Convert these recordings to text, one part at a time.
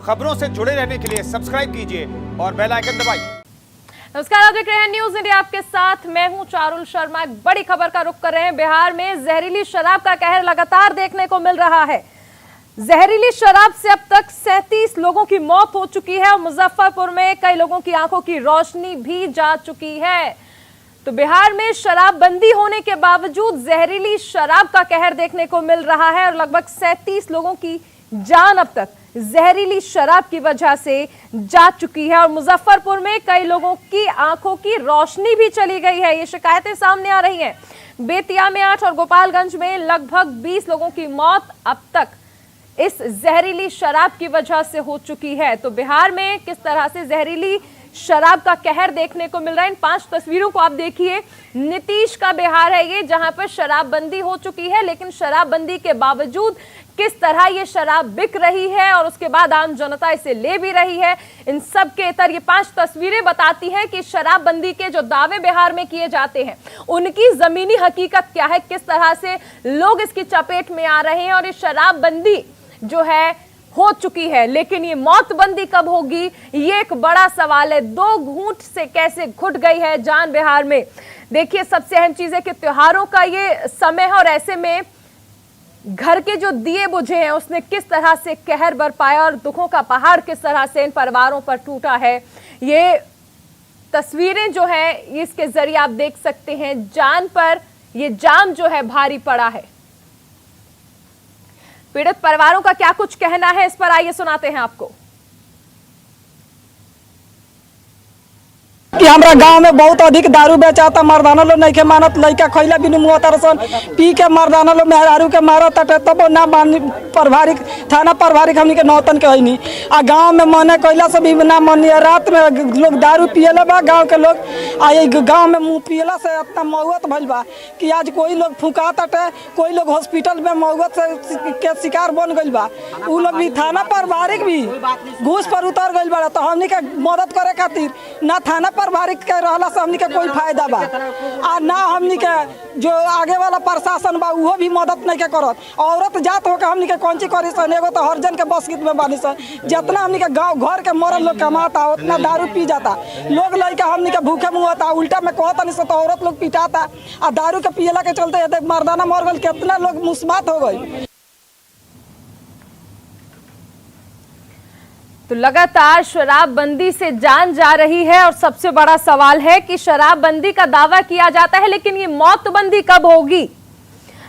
खबरों से जुड़े रहने के लिए सब्सक्राइब कीजिए और बेल आइकन दबाइए। नमस्कार, आप देख रहे हैं न्यूज इंडिया, आपके साथ मैं हूं चारुल शर्मा। एक बड़ी खबर का रुख कर रहे हैं। बिहार में जहरीली शराब का कहर लगातार देखने को मिल रहा है। जहरीली शराब से अब तक 37 लोगों की मौत हो चुकी है और मुजफ्फरपुर में कई लोगों की आंखों की रोशनी भी जा चुकी है। तो बिहार में शराबबंदी होने के बावजूद जहरीली शराब का कहर देखने को मिल रहा है और लगभग 37 लोगों की जान अब तक जहरीली शराब की वजह से जा चुकी है और मुजफ्फरपुर में कई लोगों की आंखों की रोशनी भी चली गई है। ये शिकायतें सामने आ रही हैं। बेतिया में 8 और गोपालगंज में लगभग 20 लोगों की मौत अब तक इस जहरीली शराब की वजह से हो चुकी है। तो बिहार में किस तरह से जहरीली शराब का कहर देखने को मिल रहा है, इन 5 तस्वीरों को आप देखिए। नीतीश का बिहार है ये, जहां पर शराबबंदी हो चुकी है, लेकिन शराबबंदी के बावजूद किस तरह ये शराब बिक रही है और उसके बाद आम जनता इसे ले भी रही है। इन सब के इतर ये 5 तस्वीरें बताती हैं कि शराबबंदी के जो दावे बिहार में किए जाते हैं उनकी जमीनी हकीकत क्या है, किस तरह से लोग इसकी चपेट में आ रहे हैं। और ये शराबबंदी जो है हो चुकी है, लेकिन ये मौतबंदी कब होगी, ये एक बड़ा सवाल है। 2 घूंट से कैसे घुट गई है जान बिहार में। देखिए, सबसे अहम चीज है कि त्योहारों का ये समय है और ऐसे में घर के जो दिए बुझे हैं उसने किस तरह से कहर बरपाया और दुखों का पहाड़ किस तरह से इन परिवारों पर टूटा है। ये तस्वीरें जो है इसके जरिए आप देख सकते हैं, जान पर ये जाम जो है भारी पड़ा है। पीड़ित परिवारों का क्या कुछ कहना है, इस पर आइए सुनाते हैं आपको। कि हमारा गांव में बहुत अधिक दारू बेचाता, मर्दाना लोग नहीं के मानत, लड़का खैला बिनु मुआ तरसन पी के मर्दाना लोग मेहरारू के मारत तब ना मानी प्रभारी थाना प्रभारी हमनी के नौतन के हईनी आ गांव में मने कैला से भी ना मनी। रात में लोग दारू पियला बा गांव के लोग, आ गांव में मुँह पियला से इतना मौत भइल बा कि आज कोई लोग फुका तटे, कोई लोग हॉस्पिटल में मौत के शिकार बन गइल बा। उ लोग भी थाना प्रभारी भी घूस पर उतर गइल बा। तो हमनी के मदद करे खातिर ना थाना प्रभारी के रहला से हमनी के कोई फायदा बा आ ना हमनी के जो आगे वाला प्रशासन बा उहो भी मदद नहीं के करत। औरत जात होकर हमनी के कौन ची करी सन, एगो तो हर जन के बस गीत में बानी सन। जितना हमनी के गाँव घर के मरल लोग कमाता उतना दारू पी जाता, लोग लड़का हमनी के भूखे मुँहता, उल्टा में कहता नहीं सो तो औरत लोग पिटाता आ दारू के पियला के चलते मर्दाना मर गल, कितना लोग मुस्मात हो गई। तो लगातार शराबबंदी से जान जा रही है और सबसे बड़ा सवाल है कि शराबबंदी का दावा किया जाता है, लेकिन ये मौतबंदी कब होगी।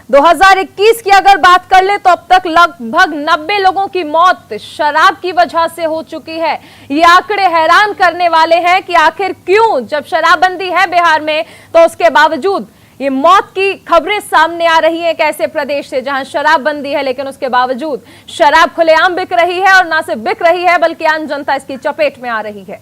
2021 की अगर बात कर ले तो अब तक लगभग 90 लोगों की मौत शराब की वजह से हो चुकी है। ये आंकड़े हैरान करने वाले हैं कि आखिर क्यों, जब शराबबंदी है बिहार में तो उसके बावजूद ये मौत की खबरें सामने आ रही हैं। एक ऐसे प्रदेश से जहां शराबबंदी है लेकिन उसके बावजूद शराब खुलेआम बिक रही है और ना सिर्फ बिक रही है बल्कि आम जनता इसकी चपेट में आ रही है।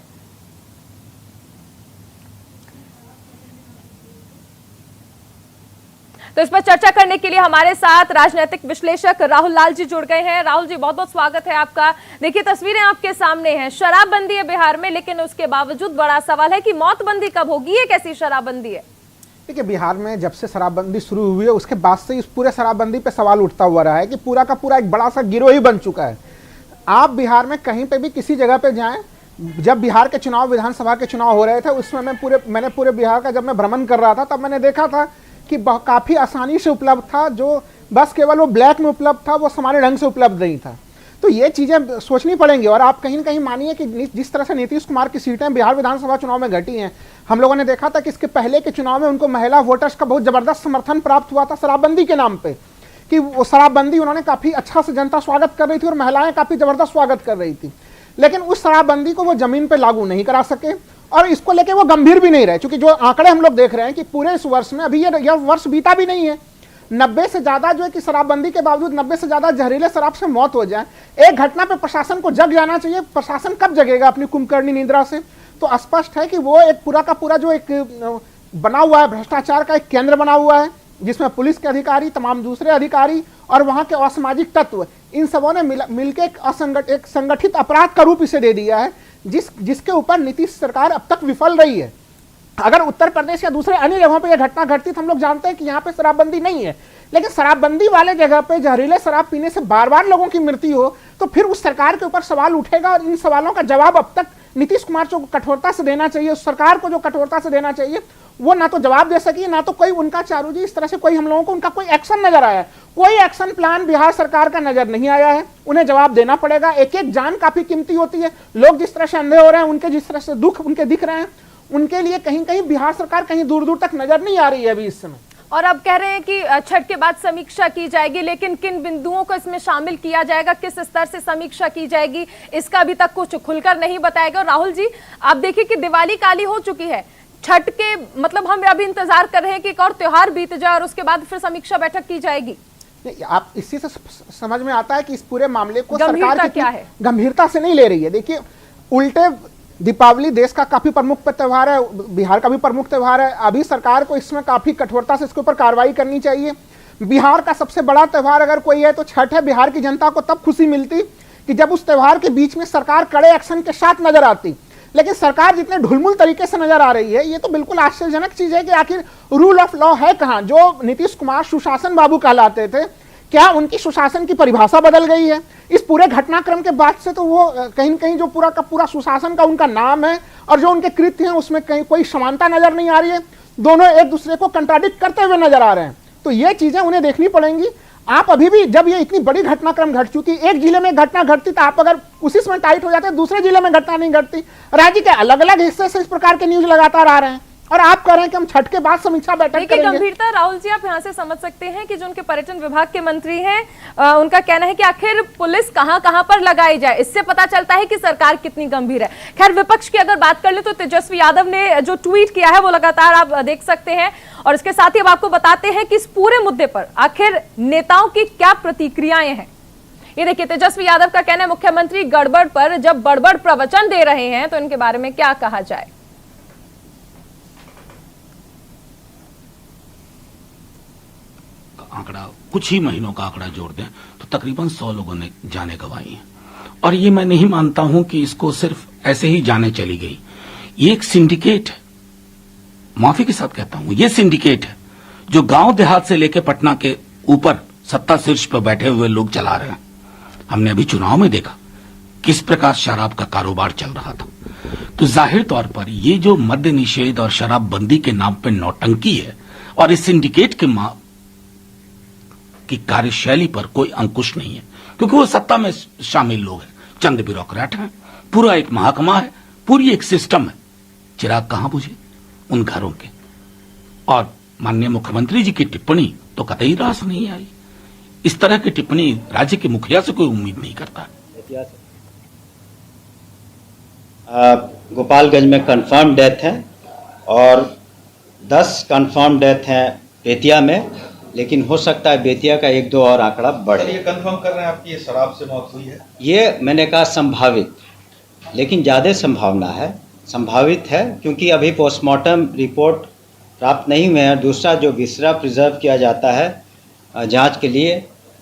तो इस पर चर्चा करने के लिए हमारे साथ राजनीतिक विश्लेषक राहुल लाल जी जुड़ गए हैं। राहुल जी, बहुत बहुत स्वागत है आपका। देखिए, तस्वीरें आपके सामने हैं, शराबबंदी है बिहार में, लेकिन उसके बावजूद बड़ा सवाल है कि मौतबंदी कब होगी। ये कैसी शराबबंदी है? देखिए, बिहार में जब से शराबबंदी शुरू हुई है उसके बाद से इस पूरे शराबबंदी पे सवाल उठता हुआ रहा है कि पूरा का पूरा एक बड़ा सा गिरोह ही बन चुका है। आप बिहार में कहीं पे भी किसी जगह पे जाएं, जब बिहार के चुनाव, विधानसभा के चुनाव हो रहे थे उसमें मैंने पूरे बिहार का जब मैं भ्रमण कर रहा था तब मैंने देखा था कि काफ़ी आसानी से उपलब्ध था, जो बस केवल वो ब्लैक में उपलब्ध था वो सामान्य ढंग से उपलब्ध नहीं था। तो ये चीज़ें सोचनी पड़ेंगी। और आप कहीं ना कहीं मानिए कि जिस तरह से नीतीश कुमार की सीटें बिहार विधानसभा चुनाव में घटी हैं, हम लोगों ने देखा था कि इसके पहले के चुनाव में उनको महिला वोटर्स का बहुत ज़बरदस्त समर्थन प्राप्त हुआ था शराबबंदी के नाम पे, कि वो शराबबंदी उन्होंने काफ़ी अच्छा से जनता स्वागत कर रही थी और महिलाएं काफ़ी ज़बरदस्त स्वागत कर रही थी। लेकिन उस शराबबंदी को वो ज़मीन पर लागू नहीं करा सके और इसको लेके वो गंभीर भी नहीं रहे, क्योंकि जो आंकड़े हम लोग देख रहे हैं कि पूरे इस वर्ष में, अभी यह वर्ष बीता भी नहीं है, 90 से ज्यादा जो है कि शराबबंदी के बावजूद 90 से ज्यादा जहरीले शराब से मौत हो जाए। एक घटना पे प्रशासन को जग जाना चाहिए। प्रशासन कब जगेगा अपनी कुंभकर्णी निद्रा से? तो स्पष्ट है कि वो एक पूरा का पूरा जो एक बना हुआ है भ्रष्टाचार का एक केंद्र बना हुआ है, जिसमें पुलिस के अधिकारी, तमाम दूसरे अधिकारी और वहां के असामाजिक तत्व, इन सबों ने मिलकर एक संगठित अपराध का रूप इसे दे दिया है, जिसके ऊपर नीतीश सरकार अब तक विफल रही है। अगर उत्तर प्रदेश या दूसरे अन्य जगहों पर यह घटना घटती तो हम लोग जानते हैं कि यहाँ पे शराबबंदी नहीं है, लेकिन शराबबंदी वाले जगह पे जहरीले शराब पीने से बार बार लोगों की मृत्यु हो तो फिर उस सरकार के ऊपर सवाल उठेगा। और इन सवालों का जवाब अब तक नीतीश कुमार को कठोरता से देना चाहिए, उस सरकार को जो कठोरता से देना चाहिए वो ना तो जवाब दे सकी, ना तो कोई उनका चारू जी इस तरह से कोई हम लोगों को उनका कोई एक्शन नजर आया है। कोई एक्शन प्लान बिहार सरकार का नजर नहीं आया है। उन्हें जवाब देना पड़ेगा। एक एक जान काफी कीमती होती है। लोग जिस तरह से अंधे हो रहे हैं, उनके जिस तरह से दुख उनके दिख रहे हैं, उनके लिए कहीं कहीं बिहार सरकार कहीं दूर दूर तक नजर नहीं आ रही है अभी इस समय। और अब कह रहे हैं कि छठ के बाद समीक्षा की जाएगी, लेकिन किन बिंदुओं को इसमें शामिल किया जाएगा, किस स्तर से समीक्षा की जाएगी, इसका अभी तक कुछ खुलकर नहीं बताया गया। राहुल जी, आप देखिए कि दिवाली काली हो चुकी है, छठ के मतलब हम अभी इंतजार कर रहे हैं कि एक और त्योहार बीत जाए और उसके बाद फिर समीक्षा बैठक की जाएगी। आप इसी से समझ में आता है कि इस पूरे मामले को सरकार क्या है, गंभीरता से नहीं ले रही है। देखिए, उल्टे दीपावली देश का काफी प्रमुख त्योहार है, बिहार का भी प्रमुख त्योहार है। अभी सरकार को इसमें काफी कठोरता से इसके ऊपर कार्रवाई करनी चाहिए। बिहार का सबसे बड़ा त्योहार अगर कोई है तो छठ है। बिहार की जनता को तब खुशी मिलती कि जब उस त्योहार के बीच में सरकार कड़े एक्शन के साथ नजर आती। लेकिन सरकार जितने ढुलमुल तरीके से नजर आ रही है, ये तो बिल्कुल आश्चर्यजनक चीज है कि आखिर रूल ऑफ लॉ है कहां। जो नीतीश कुमार सुशासन बाबू कहलाते थे, क्या उनकी सुशासन की परिभाषा बदल गई है? इस पूरे घटनाक्रम के बाद से तो वो कहीं न कहीं जो पूरा का पूरा सुशासन का उनका नाम है और जो उनके कृत्य हैं उसमें कहीं कोई समानता नजर नहीं आ रही है। दोनों एक दूसरे को कंट्राडिक्ट करते हुए नजर आ रहे हैं। तो ये चीजें उन्हें देखनी पड़ेंगी। आप अभी भी, जब ये इतनी बड़ी घटनाक्रम घट चुकी, एक जिले में घटना घटती तो आप अगर उसी समय टाइट हो जाते, दूसरे जिले में घटना नहीं घटती। राज्य के अलग अलग हिस्से से इस प्रकार के न्यूज लगातार आ रहे हैं और आप कह रहे हैं कि हम छठ के बाद समीक्षा बैठक करेंगे। गंभीरता राहुल जी, आप यहां से समझ सकते हैं कि जो उनके पर्यटन विभाग के मंत्री हैं, उनका कहना है कि आखिर पुलिस कहां कहां पर लगाई जाए। इससे पता चलता है कि सरकार कितनी गंभीर है। खैर, विपक्ष की अगर बात कर ले तो तेजस्वी यादव ने जो ट्वीट किया है वो लगातार आप देख सकते हैं। और इसके साथ ही अब आपको बताते हैं कि इस पूरे मुद्दे पर आखिर नेताओं की क्या प्रतिक्रियाएं हैं। ये देखिए, तेजस्वी यादव का कहना है मुख्यमंत्री गड़बड़ पर जब बड़बड़ प्रवचन दे रहे हैं तो इनके बारे में क्या कहा जाए। आंकड़ा, कुछ ही महीनों का आंकड़ा जोड़ दें तो तकरीबन 100 लोगों ने जानें गंवाई हैं। और ये मैं नहीं मानता हूं कि इसको सिर्फ ऐसे ही जाने चली गई। ये एक सिंडिकेट है, माफी के साथ कहता हूं, ये सिंडिकेट है जो गांव देहात से लेकर पटना के ऊपर सत्ता शीर्ष पर बैठे हुए लोग चला रहे हैं। हमने अभी चुनाव में देखा किस प्रकार शराब का कारोबार चल रहा था। तो जाहिर तौर पर ये जो मद्य निषेध और शराबबंदी के नाम पर नौटंकी है और इस सिंडिकेट के की कार्यशैली पर कोई अंकुश नहीं है, क्योंकि वो सत्ता में शामिल लोग हैं, चंद ब्यूरोक्रेट हैं, पूरा एक महकमा है, पूरी एक सिस्टम है। चिराग कहां बुझे उन घरों के। और माननीय मुख्यमंत्री जी की टिप्पणी तो कतई रास नहीं आई। इस तरह की टिप्पणी राज्य के मुखिया से कोई उम्मीद नहीं करता। गोपालगंज में कंफर्म डेथ है और 10 कंफर्म डेथ हैं बेतिया में, लेकिन हो सकता है बेतिया का 1-2 और आंकड़ा बढ़े। ये कंफर्म कर रहे हैं आपकी ये शराब से मौत हुई है? ये मैंने कहा संभावित, लेकिन ज़्यादा संभावना है, संभावित है, क्योंकि अभी पोस्टमार्टम रिपोर्ट प्राप्त नहीं हुए हैं। दूसरा जो विसरा प्रिजर्व किया जाता है जांच के लिए,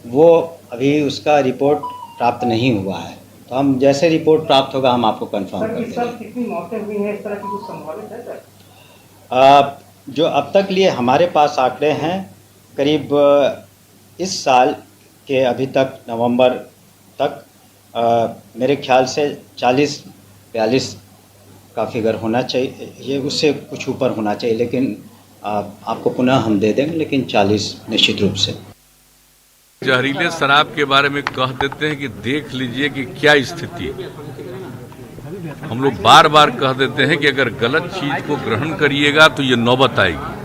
वो अभी उसका रिपोर्ट प्राप्त नहीं हुआ है। तो हम जैसे रिपोर्ट प्राप्त होगा हम आपको कंफर्म कर देंगे। कितनी मौतें हुई हैं, इस तरह की कुछ संभावित है सर? जो अब तक लिए हमारे पास आंकड़े हैं, करीब इस साल के अभी तक नवंबर तक मेरे ख्याल से 40-42 का फिगर होना चाहिए, ये उससे कुछ ऊपर होना चाहिए, लेकिन आपको पुनः हम दे देंगे, लेकिन 40 निश्चित रूप से। जहरीले शराब के बारे में कह देते हैं कि देख लीजिए कि क्या स्थिति है। हम लोग बार बार कह देते हैं कि अगर गलत चीज को ग्रहण करिएगा तो ये नौबत आएगी।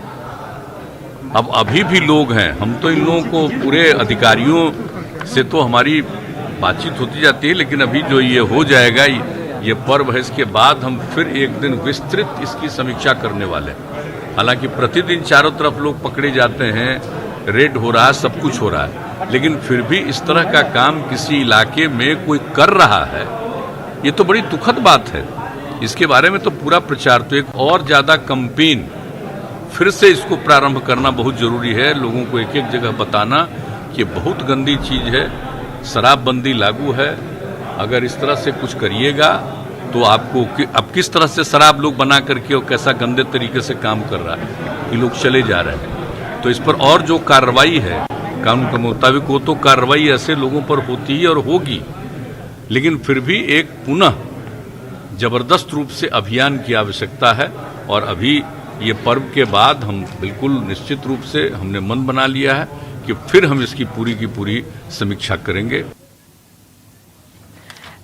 अब अभी भी लोग हैं, हम तो इन लोगों को पूरे अधिकारियों से तो हमारी बातचीत होती जाती है, लेकिन अभी जो ये हो जाएगा, ये पर्व है, इसके बाद हम फिर एक दिन विस्तृत इसकी समीक्षा करने वाले हैं। हालांकि प्रतिदिन चारों तरफ लोग पकड़े जाते हैं, रेड हो रहा है, सब कुछ हो रहा है, लेकिन फिर भी इस तरह का काम किसी इलाके में कोई कर रहा है, ये तो बड़ी दुखद बात है। इसके बारे में तो पूरा प्रचार, तो एक और ज़्यादा कैंपेन फिर से इसको प्रारंभ करना बहुत जरूरी है। लोगों को एक एक जगह बताना कि बहुत गंदी चीज़ है, शराबबंदी लागू है, अगर इस तरह से कुछ करिएगा तो आपको अब किस तरह से शराब लोग बना करके और कैसा गंदे तरीके से काम कर रहा है, ये लोग चले जा रहे हैं। तो इस पर और जो कार्रवाई है कानून के मुताबिक वो तो कार्रवाई ऐसे लोगों पर होती है और होगी, लेकिन फिर भी एक पुनः जबरदस्त रूप से अभियान की आवश्यकता है। और अभी ये पर्व के बाद हम बिल्कुल निश्चित रूप से हमने मन बना लिया है कि फिर हम इसकी पूरी की पूरी समीक्षा करेंगे।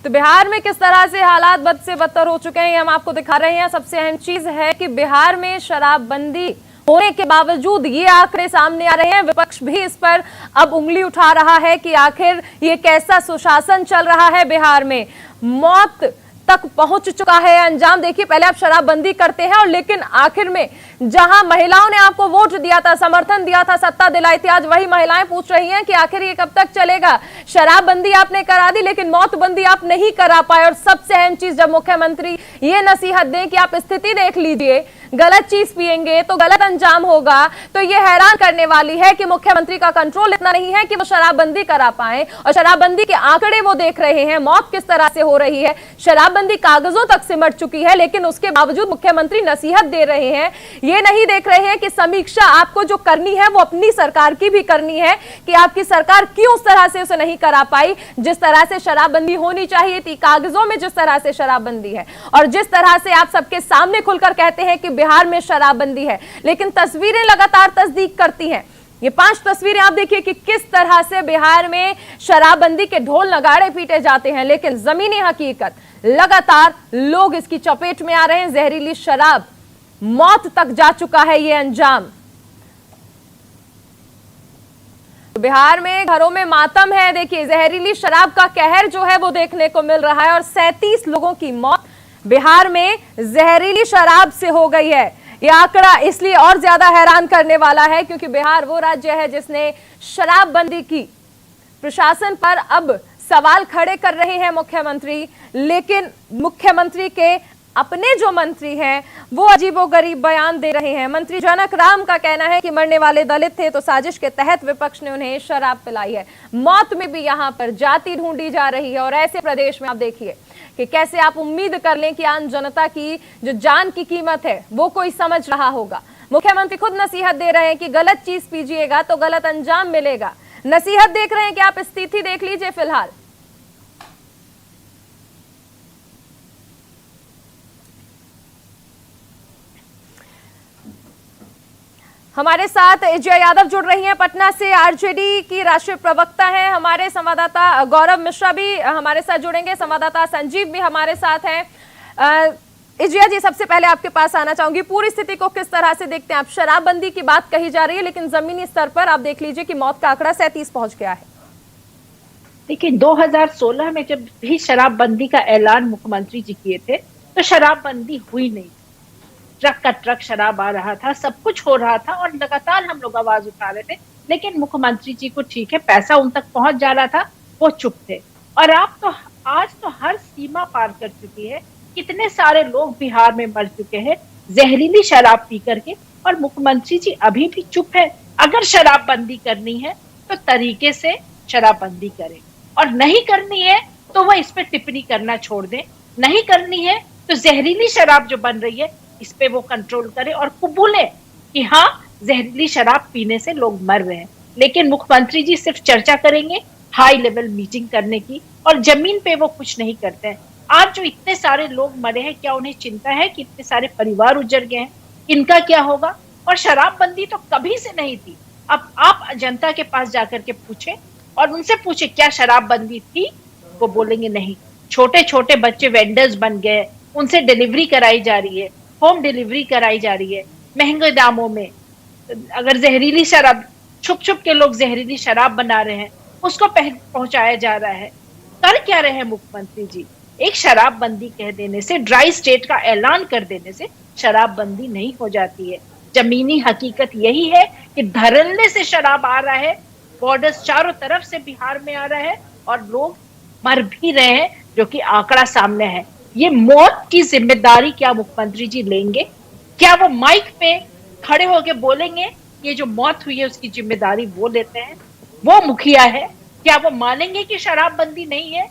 तो बिहार में किस तरह से हालात बद से बदतर हो चुके हैं ये हम आपको दिखा रहे हैं। सबसे अहम चीज है कि बिहार में शराबबंदी होने के बावजूद ये आंकड़े सामने आ रहे हैं। विपक्ष भी इस पर अब उंगली उठा रहा है कि आखिर ये कैसा सुशासन चल रहा है बिहार में। मौत तक पहुंच चुका है अंजाम। देखिए, पहले आप शराबबंदी करते हैं और लेकिन आखिर में जहां महिलाओं ने आपको वोट दिया था, समर्थन दिया था, सत्ता दिलाई थी, आज वही महिलाएं पूछ रही हैं कि आखिर ये कब तक चलेगा। शराबबंदी आपने करा दी लेकिन मौतबंदी आप नहीं करा पाए। और सबसे अहम चीज, जब मुख्यमंत्री ये नसीहत दें कि आप स्थिति देख लीजिए, गलत चीज पिएंगे तो गलत अंजाम होगा, तो ये हैरान करने वाली है कि मुख्यमंत्री का कंट्रोल इतना नहीं है कि वो शराबबंदी करा पाए। और शराबबंदी के आंकड़े वो देख रहे हैं, मौत किस तरह से हो रही है, शराबबंदी कागजों तक सिमट चुकी है, लेकिन उसके बावजूद मुख्यमंत्री नसीहत दे रहे हैं। ये नहीं देख रहे हैं कि समीक्षा आपको जो करनी है वो अपनी सरकार की भी करनी है कि आपकी सरकार क्यों उस तरह से उसे नहीं करा पाई जिस तरह से शराबबंदी होनी चाहिए थी, कागजों में जिस तरह से शराबबंदी है। और जिस तरह से आप सबके सामने खुलकर कहते हैं कि बिहार में शराबबंदी है, लेकिन तस्वीरें लगातार तस्दीक करती हैं। ये 5 तस्वीरें आप देखिए कि किस तरह से बिहार में शराबबंदी के ढोल नगाड़े पीटे जाते हैं, लेकिन जमीनी हकीकत लगातार लोग इसकी चपेट में आ रहे हैं। जहरीली शराब, मौत तक जा चुका है ये अंजाम। बिहार में घरों में मातम है। देखिए, जहरीली शराब का कहर जो है वो देखने को मिल रहा है और 37 लोगों की मौत बिहार में जहरीली शराब से हो गई है। यह आंकड़ा इसलिए और ज्यादा हैरान करने वाला है क्योंकि बिहार वो राज्य है जिसने शराबबंदी की। प्रशासन पर अब सवाल खड़े कर रहे हैं मुख्यमंत्री, लेकिन मुख्यमंत्री के अपने जो मंत्री हैं वो अजीबोगरीब बयान दे रहे हैं। मंत्री जनक राम का कहना है कि मरने वाले दलित थे तो साजिश के तहत विपक्ष ने उन्हें शराब पिलाई है। मौत में भी यहां पर जाति ढूंढी जा रही है। और ऐसे प्रदेश में आप देखिए कि कैसे आप उम्मीद कर लें कि आम जनता की जो जान की कीमत है वो कोई समझ रहा होगा। मुख्यमंत्री खुद नसीहत दे रहे हैं कि गलत चीज पीजिएगा तो गलत अंजाम मिलेगा। नसीहत देख रहे हैं कि आप स्थिति देख लीजिए। फिलहाल हमारे साथ एजिया यादव जुड़ रही हैं पटना से, आरजेडी की राष्ट्रीय प्रवक्ता हैं। हमारे संवाददाता गौरव मिश्रा भी हमारे साथ जुड़ेंगे, संवाददाता संजीव भी हमारे साथ हैं। एजिया जी, सबसे पहले आपके पास आना चाहूंगी, पूरी स्थिति को किस तरह से देखते हैं आप? शराबबंदी की बात कही जा रही है लेकिन जमीनी स्तर पर आप देख लीजिए कि मौत का आंकड़ा 37 पहुंच गया है। देखिए, 2016 में जब भी शराबबंदी का ऐलान मुख्यमंत्री जी किए थे तो शराबबंदी हुई नहीं। ट्रक का ट्रक शराब आ रहा था, सब कुछ हो रहा था और लगातार हम लोग आवाज उठा रहे थे, लेकिन मुख्यमंत्री जी को ठीक है, पैसा उन तक पहुंच जा रहा था, वो चुप थे। और आप तो आज तो हर सीमा पार कर चुकी है। कितने सारे लोग बिहार में मर चुके हैं जहरीली शराब पी करके, और मुख्यमंत्री जी अभी भी चुप है। अगर शराबबंदी करनी है तो तरीके से शराबबंदी करें, और नहीं करनी है तो वह इस पे टिप्पणी करना छोड़ दें। नहीं करनी है तो जहरीली शराब जो बन रही है इस पे वो कंट्रोल करे और कबूले कि हाँ, जहरीली शराब पीने से लोग मर रहे हैं। लेकिन मुख्यमंत्री जी सिर्फ चर्चा करेंगे, हाई लेवल मीटिंग करने की, और जमीन पे वो कुछ नहीं करते हैं। आज जो इतने सारे लोग मरे हैं, क्या उन्हें चिंता है कि इतने सारे परिवार उजड़ गए हैं? इनका क्या होगा? और शराबबंदी तो कभी से नहीं थी। अब आप जनता के पास जाकर के पूछे और उनसे पूछे क्या शराबबंदी थी, वो बोलेंगे नहीं। छोटे छोटे बच्चे वेंडर्स बन गए, उनसे डिलीवरी कराई जा रही है, होम डिलीवरी कराई जा रही है महंगे दामों में। अगर जहरीली शराब, छुप छुप के लोग जहरीली शराब बना रहे हैं, उसको पहुंचाया जा रहा है। कर क्या रहे हैं मुख्यमंत्री जी? एक शराबबंदी कह देने से, ड्राई स्टेट का ऐलान कर देने से शराबबंदी नहीं हो जाती है। जमीनी हकीकत यही है कि धड़ल्ले से शराब आ रहा है, बॉर्डर्स चारों तरफ से बिहार में आ रहा है और लोग मर भी रहे हैं, जो कि आंकड़ा सामने है। ये मौत की जिम्मेदारी क्या मुख्यमंत्री जी लेंगे? क्या वो माइक पे खड़े होके बोलेंगे ये जो मौत हुई है उसकी जिम्मेदारी वो लेते हैं, वो मुखिया है? क्या वो मानेंगे कि शराबबंदी नहीं है?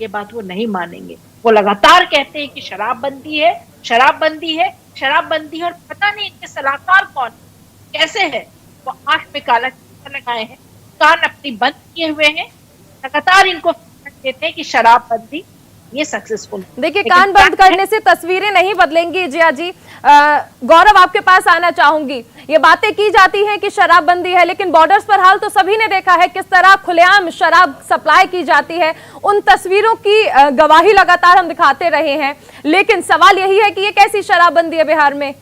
ये बात वो नहीं मानेंगे। वो लगातार कहते हैं कि शराबबंदी है, शराबबंदी है, शराबबंदी है, और पता नहीं इनके सलाहकार कौन कैसे है। वो आंख पे काला टीका लगाए हैं, कान अपनी बंद किए हुए हैं, लगातार इनको देते हैं कि शराबबंदी ये सक्सेसफुल। देखिए, कान बंद करने से तस्वीरें नहीं बदलेंगी। जिया जी, गौरव आपके पास आना चाहूंगी। ये बातें की जाती हैं कि शराबबंदी है, लेकिन बॉर्डर्स पर हाल तो सभी ने देखा है किस तरह खुलेआम शराब सप्लाई की जाती है। उन तस्वीरों की गवाही लगातार हम दिखाते रहे हैं, लेकिन सवाल यही है कि ये कैसी शराबबंदी है बिहार में।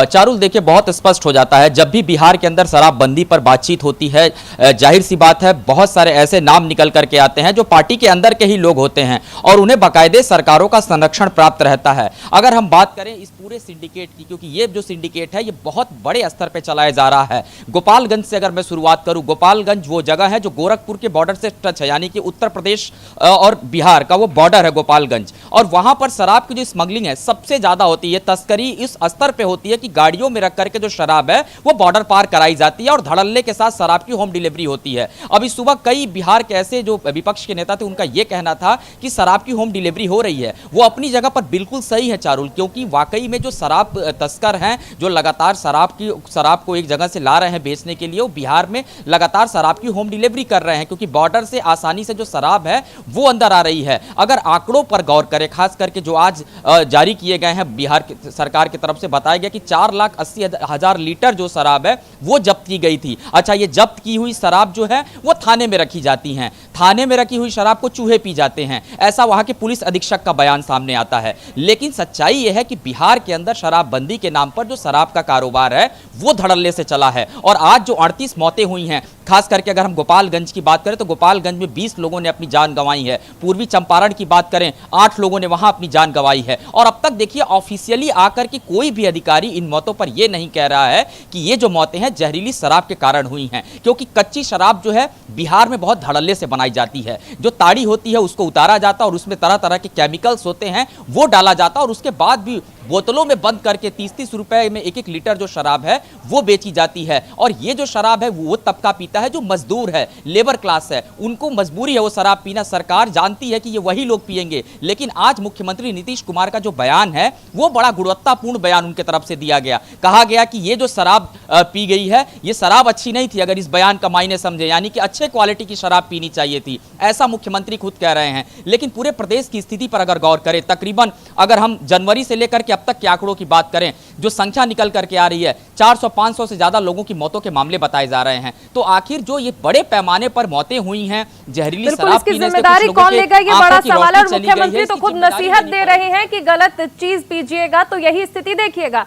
चारुल, देखिए, बहुत स्पष्ट हो जाता है जब भी बिहार के अंदर शराबबंदी पर बातचीत होती है। जाहिर सी बात है, बहुत सारे ऐसे नाम निकल करके आते हैं जो पार्टी के अंदर के ही लोग होते हैं और उन्हें बाकायदे सरकारों का संरक्षण प्राप्त रहता है। अगर हम बात करें इस पूरे सिंडिकेट की, क्योंकि ये जो सिंडिकेट है ये बहुत बड़े स्तर पर चलाया जा रहा है। गोपालगंज से अगर मैं शुरुआत करूं, गोपालगंज वो जगह है जो गोरखपुर के बॉर्डर से टच है, यानी कि उत्तर प्रदेश और बिहार का वो बॉर्डर है गोपालगंज, और वहां पर शराब की जो स्मगलिंग है सबसे ज्यादा होती है। तस्करी इस स्तर पर होती है कि गाड़ियों में रख करके जो शराब है वो बॉर्डर पार कराई जाती है और धड़ल्ले के साथ शराब की होम डिलीवरी होती है। अभी सुबह कई बिहार के ऐसे जो विपक्ष के नेता थे, उनका यह कहना था कि शराब की होम डिलीवरी हो रही है। वो अपनी जगह पर बिल्कुल सही है चारुल, क्योंकि वाकई में जो शराब तस्कर हैं, जो लगातार शराब को एक जगह से ला रहे हैं बेचने के लिए, वो बिहार में लगातार शराब की होम डिलीवरी कर रहे हैं, क्योंकि बॉर्डर से आसानी से जो शराब है वो अंदर आ रही है। अगर आंकड़ों पर गौर करें, खास करके जो आज जारी किए गए हैं बिहार सरकार की तरफ से, बताया गया कि 4,80,000 लीटर जो शराब है वो जब्त की गई थी। अच्छा, ये जब्त की हुई शराब जो है वो थाने में रखी जाती है, थाने में रखी हुई शराब को चूहे पी जाते हैं, ऐसा वहां के पुलिस अधीक्षक का बयान सामने आता है। लेकिन सच्चाई यह है कि बिहार के अंदर शराबबंदी के नाम पर जो शराब का कारोबार है वो धड़ल्ले से चला है। और आज जो 38 मौतें हुई हैं, खास करके अगर हम गोपालगंज की बात करें तो गोपालगंज में 20 लोगों ने अपनी जान गंवाई है। पूर्वी चंपारण की बात करें, 8 लोगों ने वहां अपनी जान गंवाई है। और अब तक देखिए, ऑफिशियली आकर के कोई भी अधिकारी इन मौतों पर यह नहीं कह रहा है कि ये जो मौतें हैं जहरीली शराब के कारण हुई हैं, क्योंकि कच्ची शराब जो है बिहार में बहुत धड़ल्ले से बनाई जाती है। जो ताड़ी होती है उसको उतारा जाता है और उसमें तरह तरह के केमिकल्स होते हैं वो डाला जाता है, और उसके बाद भी बोतलों में बंद करके 30-30 रुपए में 1-1 लीटर जो शराब है वो बेची जाती है। और ये जो शराब है वो तबका पीता है जो मजदूर है, लेबर क्लास है, उनको मजबूरी है वो शराब पीना। सरकार जानती है कि ये वही लोग पिएंगे, लेकिन आज मुख्यमंत्री नीतीश कुमार का जो बयान है वो बड़ा गुणवत्तापूर्ण बयान उनके तरफ से दिया गया। कहा गया कि ये जो शराब पी गई है ये शराब अच्छी नहीं थी, अगर इस बयान का मायने समझे, यानी कि अच्छे क्वालिटी की शराब पीनी चाहिए थी, ऐसा मुख्यमंत्री खुद कह रहे हैं। लेकिन पूरे प्रदेश की स्थिति पर अगर गौर करें, तकरीबन अगर हम जनवरी से लेकर के अब तक के आंकड़ों की बात करें, जो संख्या निकल करके आ रही है, 400-500 से ज्यादा लोगों की मौतों के मामले बताए जा रहे हैं। तो आखिर जो ये बड़े पैमाने पर मौतें हुई हैं जहरीली शराब पीने से, जिम्मेदारी कौन लेगा, ये बड़ा सवाल है। और मुख्यमंत्री तो खुद नसीहत दे रहे हैं कि गलत चीज पीजिएगा तो यही स्थिति देखिएगा।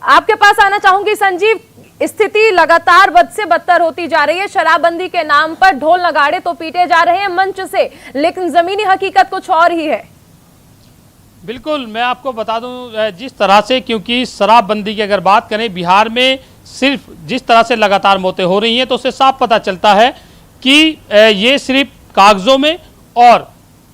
आपके पास आना चाहूंगी संजीव, स्थिति लगातार बद से बदतर होती जा रही है। शराबबंदी के नाम पर ढोल नगाड़े तो पीटे जा रहे हैं मंच से, लेकिन जमीनी हकीकत कुछ और ही है। बिल्कुल, मैं आपको बता दूं जिस तरह से, क्योंकि शराबबंदी की अगर बात करें बिहार में, सिर्फ जिस तरह से लगातार मौतें हो रही हैं तो उससे साफ पता चलता है कि ये सिर्फ कागजों में और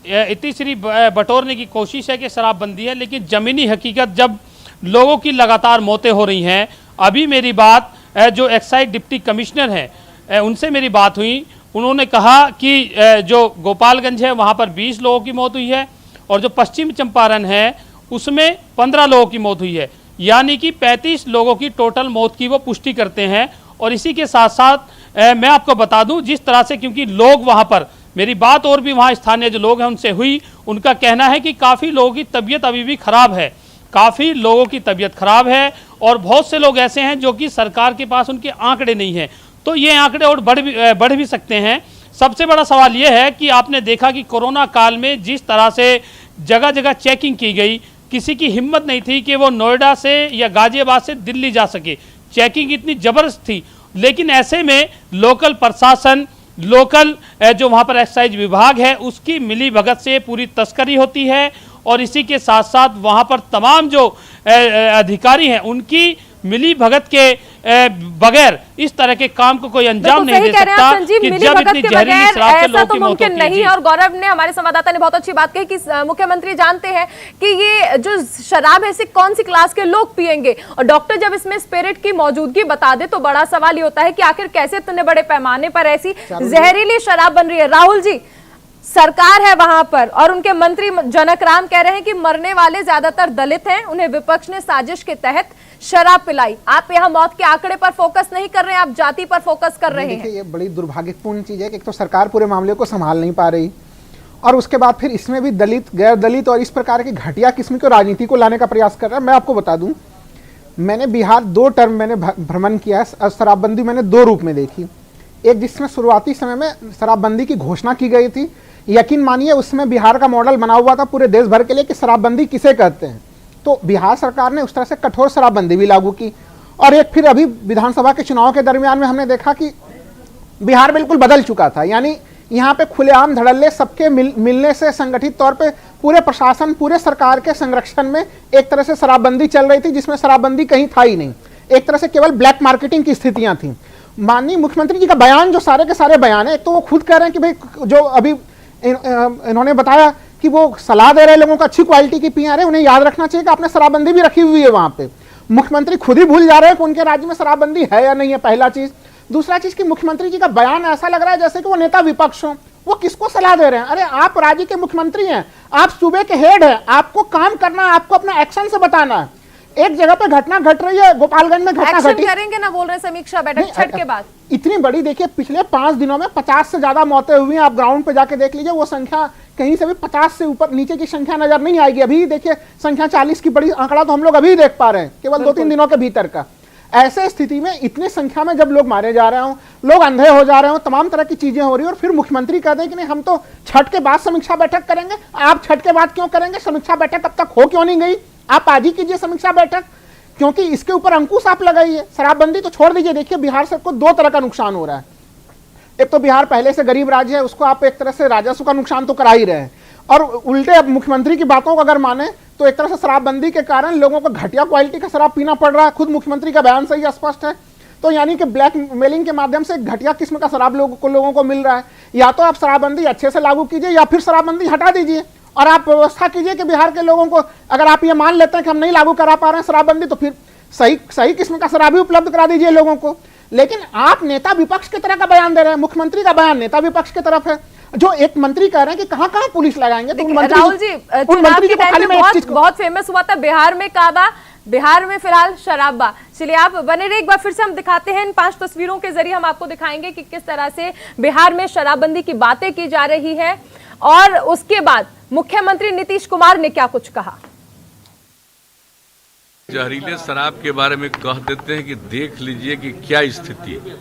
इतनी सिर्फ बटोरने की कोशिश है कि शराबबंदी है, लेकिन जमीनी हकीकत जब लोगों की लगातार मौतें हो रही हैं। अभी मेरी बात जो एक्साइज डिप्टी कमिश्नर हैं उनसे मेरी बात हुई, उन्होंने कहा कि जो गोपालगंज है वहाँ पर 20 लोगों की मौत हुई है और जो पश्चिम चंपारण है उसमें 15 लोगों की मौत हुई है, यानी कि 35 लोगों की टोटल मौत की वो पुष्टि करते हैं। और इसी के साथ साथ मैं आपको बता दूं, जिस तरह से, क्योंकि लोग वहां पर, मेरी बात और भी वहां स्थानीय जो लोग हैं उनसे हुई, उनका कहना है कि काफ़ी लोगों की तबीयत अभी भी खराब है, काफ़ी लोगों की तबीयत खराब है और बहुत से लोग ऐसे हैं जो कि सरकार के पास उनके आंकड़े नहीं हैं, तो ये आंकड़े और बढ़ भी सकते हैं। सबसे बड़ा सवाल यह है कि आपने देखा कि कोरोना काल में जिस तरह से जगह जगह चेकिंग की गई, किसी की हिम्मत नहीं थी कि वो नोएडा से या गाजियाबाद से दिल्ली जा सके, चेकिंग इतनी ज़बरदस्त थी। लेकिन ऐसे में लोकल प्रशासन, लोकल जो वहाँ पर एक्साइज विभाग है उसकी मिली भगत से पूरी तस्करी होती है। और इसी के साथ साथ वहाँ पर तमाम जो अधिकारी हैं उनकी मिली भगत के बगैर इस तरह के काम को कोई अंजाम नहीं दे सकता कि जब इतनी जहरीली शराब से लोगों की मौत होती है। नहीं, और गौरव ने, हमारे संवाददाता ने बहुत अच्छी बात कही कि मुख्यमंत्री जानते हैं कि ये जो शराब है इसे कौन सी क्लास के लोग पिएंगे, और डॉक्टर जब इसमें स्पिरिट की मौजूदगी बता दे तो बड़ा सवाल ये होता है कि आखिर कैसे इतने बड़े पैमाने पर ऐसी जहरीली शराब बन रही है। राहुल जी, सरकार है वहां पर और उनके मंत्री जनक राम कह रहे हैं कि मरने वाले ज्यादातर दलित हैं, उन्हें विपक्ष ने साजिश के तहत शराब पिलाई। आप यहाँ मौत के आंकड़े पर फोकस नहीं कर रहे हैं, आप जाति पर फोकस कर रहे हैं। ये बड़ी दुर्भाग्यपूर्ण चीज है कि एक तो सरकार पूरे मामले को संभाल नहीं पा रही और उसके बाद फिर इसमें भी दलित, गैर दलित और इस प्रकार की घटिया किस्म की राजनीति को लाने का प्रयास कर रहा है। मैं आपको बता दूं, मैंने बिहार 2 टर्म मैंने भ्रमण किया है। शराबबंदी मैंने 2 रूप में देखी। एक जिसमें शुरुआती समय में शराबबंदी की घोषणा की गई थी, यकीन मानिए उसमें बिहार का मॉडल बना हुआ था पूरे देश भर के लिए कि शराबबंदी किसे कहते हैं। तो बिहार सरकार ने उस तरह से कठोर शराबबंदी भी लागू की। और एक फिर अभी विधानसभा के चुनाव के दरमियान में हमने देखा कि बिहार बिल्कुल बदल चुका था, यानी यहाँ पे खुलेआम धड़ल्ले सबके मिलने से संगठित तौर पे पूरे प्रशासन, पूरे सरकार के संरक्षण में एक तरह से शराबबंदी चल रही थी, जिसमें शराबबंदी कहीं था ही नहीं। एक तरह से केवल ब्लैक मार्केटिंग की स्थितियां थी। माननीय मुख्यमंत्री जी का बयान, जो सारे के सारे बयान है, एक तो वो खुद कह रहे हैं कि भाई जो अभी इन्होंने बताया कि वो सलाह दे रहे लोगों को अच्छी क्वालिटी की पिया रहे, उन्हें याद रखना चाहिए कि आपने शराबबंदी भी रखी हुई है वहां पे। मुख्यमंत्री खुद ही भूल जा रहे हैं कि उनके राज्य में शराबबंदी है या नहीं है, पहला चीज। दूसरा चीज कि मुख्यमंत्री जी का बयान ऐसा लग रहा है जैसे कि वो नेता विपक्ष हो। वो किसको सलाह दे रहे हैं? अरे आप राज्य के मुख्यमंत्री हैं, आप सूबे के हेड हैं, आपको काम करना है, आपको अपना एक्शन से बताना है। एक जगह पे घटना घट रही है, गोपालगंज में घटना घटी, करेंगे ना, बोल रहे समीक्षा बैठक छठ के बाद इतनी बड़ी। देखिए पिछले 5 दिनों में 50 से ज्यादा मौतें हुई हैं। आप ग्राउंड पे जाके देख लीजिए, वो संख्या कहीं से भी 50 से ऊपर नीचे की संख्या नजर नहीं आएगी। अभी देखिए संख्या 40 की बड़ी आंकड़ा तो हम लोग अभी देख पा रहे हैं, केवल 2-3 दिनों के भीतर का। ऐसे स्थिति में इतनी संख्या में जब लोग मारे जा रहे हो, लोग अंधे हो जा रहे हो, तमाम तरह की चीजें हो रही है, और फिर मुख्यमंत्री कहते हैं कि नहीं हम तो छठ के बाद समीक्षा बैठक करेंगे। आप छठ के बाद क्यों करेंगे? समीक्षा बैठक अब तक हो क्यों नहीं गई? आप आज ही कीजिए समीक्षा बैठक, क्योंकि इसके ऊपर अंकुश आप लगाइए। शराबबंदी तो छोड़ दीजिए। देखिए बिहार से को 2 तरह का नुकसान हो रहा है। एक तो बिहार पहले से गरीब राज्य है, उसको आप एक तरह से राजस्व का नुकसान तो करा ही रहे हैं, और उल्टे अब मुख्यमंत्री की बातों को अगर माने तो एक तरह से शराबबंदी के कारण लोगों को घटिया क्वालिटी का शराब पीना पड़ रहा है। खुद मुख्यमंत्री का बयान से ही स्पष्ट है। तो यानी कि ब्लैक मेलिंग के माध्यम से घटिया किस्म का शराब लोगों को मिल रहा है। या तो आप शराबबंदी अच्छे से लागू कीजिए या फिर शराबबंदी हटा दीजिए, और आप व्यवस्था कीजिए कि बिहार के लोगों को, अगर आप ये मान लेते हैं कि हम नहीं लागू करा पा रहे हैं शराबबंदी, तो फिर सही किस्म का शराब भी उपलब्ध करा दीजिए लोगों को। लेकिन आप नेता विपक्ष की तरह का बयान दे रहे हैं। मुख्यमंत्री का बयान नेता विपक्ष की तरफ है। जो एक मंत्री कह रहे हैं कि कहां पुलिस लगाएंगे, तो राहुल जी चुनाव के टाइम में बहुत फेमस हुआ था बिहार में काबा, बिहार में फिलहाल शराबा। चलिए आप बने रहे, एक बार फिर से हम दिखाते हैं इन 5 तस्वीरों के जरिए हम आपको दिखाएंगे कि किस तरह से बिहार में शराबबंदी की बातें की जा रही है, और उसके बाद मुख्यमंत्री नीतीश कुमार ने क्या कुछ कहा। जहरीले शराब के बारे में कह देते हैं कि देख लीजिए कि क्या स्थिति है।